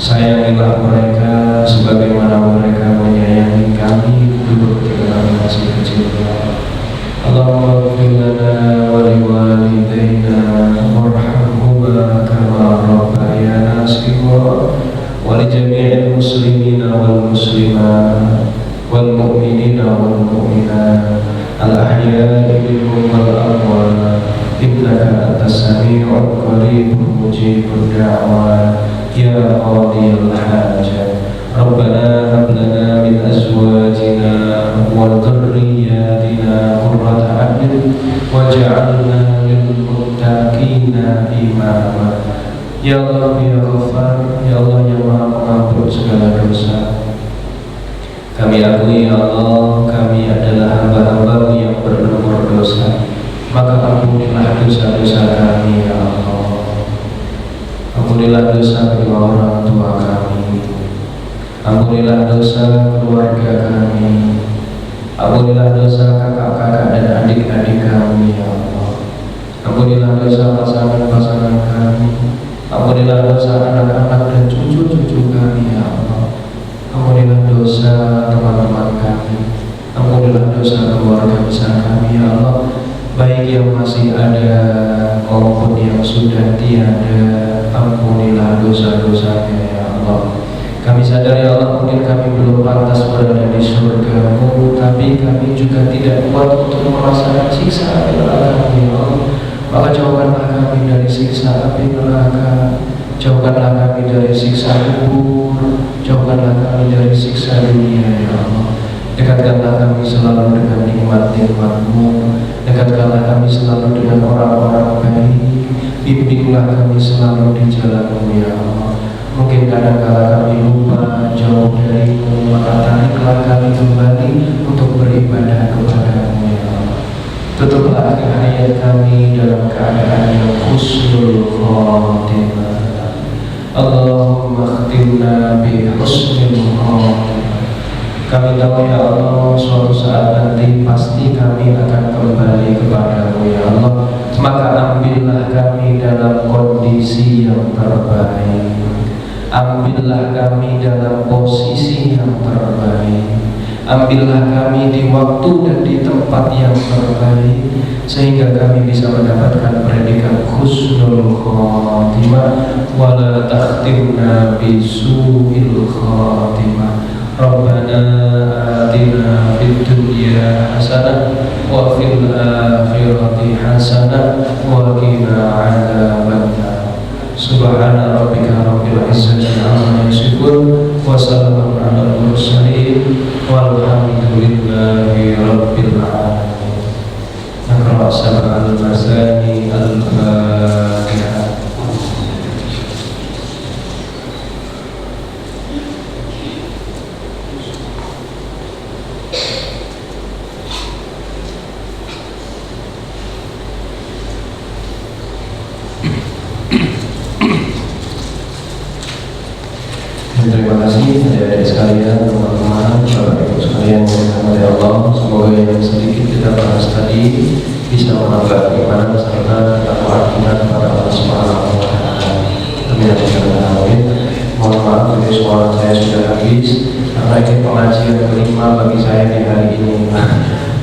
S1: Sayangilah mereka sebagaimana mereka menyayangi kami dulu ketika kami masih kecil ya Allah. Allahumma ighfir lana wa liwalidayna warhamhuma kama rabbayana shighara. ولجميع المسلمين والمسلمات والمؤمنين والمؤمنات الأحياء منهم والأموات إنك أنت السميع القريب مجيب الدعوات يا قاضي الحاجات. ربنا هب لنا من أزواجنا وذرياتنا قرة أعين واجعلنا للمتقين إماما. Ya Allah, ya Ghaffar, ya Allah yang Maha Pengampun segala dosa. Kami akui ya Allah, kami adalah hamba-hamba-Mu yang bernomor dosa. Maka ampunilah dosa-dosa kami ya Allah. Ampunilah dosa kedua orang tua kami. Ampunilah dosa keluarga kami. Ampunilah dosa kakak-kakak dan adik-adik kami ya Allah. Ampunilah dosa pasangan-pasangan kami. Ampunilah dosa anak-anak dan cucu-cucu kami ya Allah. Ampunilah dosa teman-teman kami. Ampunilah dosa keluarga besar kami ya Allah, baik yang masih ada maupun yang sudah tiada. Ampunilah dosa-dosanya ya Allah. Kami sadar ya Allah, mungkin kami belum pantas berada di surga-Mu, tapi kami juga tidak kuat untuk merasakan siksa neraka ya Allah. Maka jauhkanlah kami dari siksa api neraka, jauhkanlah kami dari siksa kubur, jauhkanlah kami dari siksa dunia ya Allah. Dekatkanlah kami selalu dengan nikmat-nikmat-Mu, dekatkanlah kami selalu dengan orang-orang baik, bimbinglah kami selalu di jalan-Mu ya Allah. Mungkin kadang-kala kami lupa jauh dari-Mu, maka tariklah kami kembali untuk beribadah kepada-Mu ya Allah. Tutuplah akhir hayat kami dalam keadaan yang husnul khatimah. Allahumma khtimna bi husnil khatimah. Kami tahu ya Allah, suatu saat nanti pasti kami akan kembali kepada-Mu ya Allah. Maka ambillah kami dalam kondisi yang terbaik. Ambillah kami dalam posisi yang terbaik. Ambillah kami di waktu dan di tempat yang terbaik, sehingga kami bisa mendapatkan predikat husnul khatimah. Wala takhtimna bisu'il khatimah. Rabbana atina fid dunya hasanah wa fil akhirati hasanah wa qina adzabannar. Subhana rabbika rabbil izzati amma yasifun wa salamun alal mursalin walhamdulillahi rabbil alamin. Naqra sab'al masani al-Fatihah. Terima kasih adik-adik sekalian, teman-teman, bapak ibu sekalian yang dirahmati Allah. Semoga yang sedikit kita bahas tadi bisa menambah keimanan serta ketakwaan kita kepada Allah Subhanahu wa Ta'ala. Amin amin. Mohon maaf jadi suara saya sudah habis karena ini pengajian kelima bagi saya di hari ini.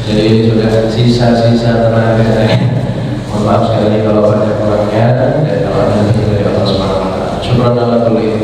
S1: Jadi sudah sisa-sisa tenaga saya. Mohon maaf sekali kalau ada kurangnya dan kalau ada dari Allah Subhanahu wa Ta'ala. Syukran ala kulli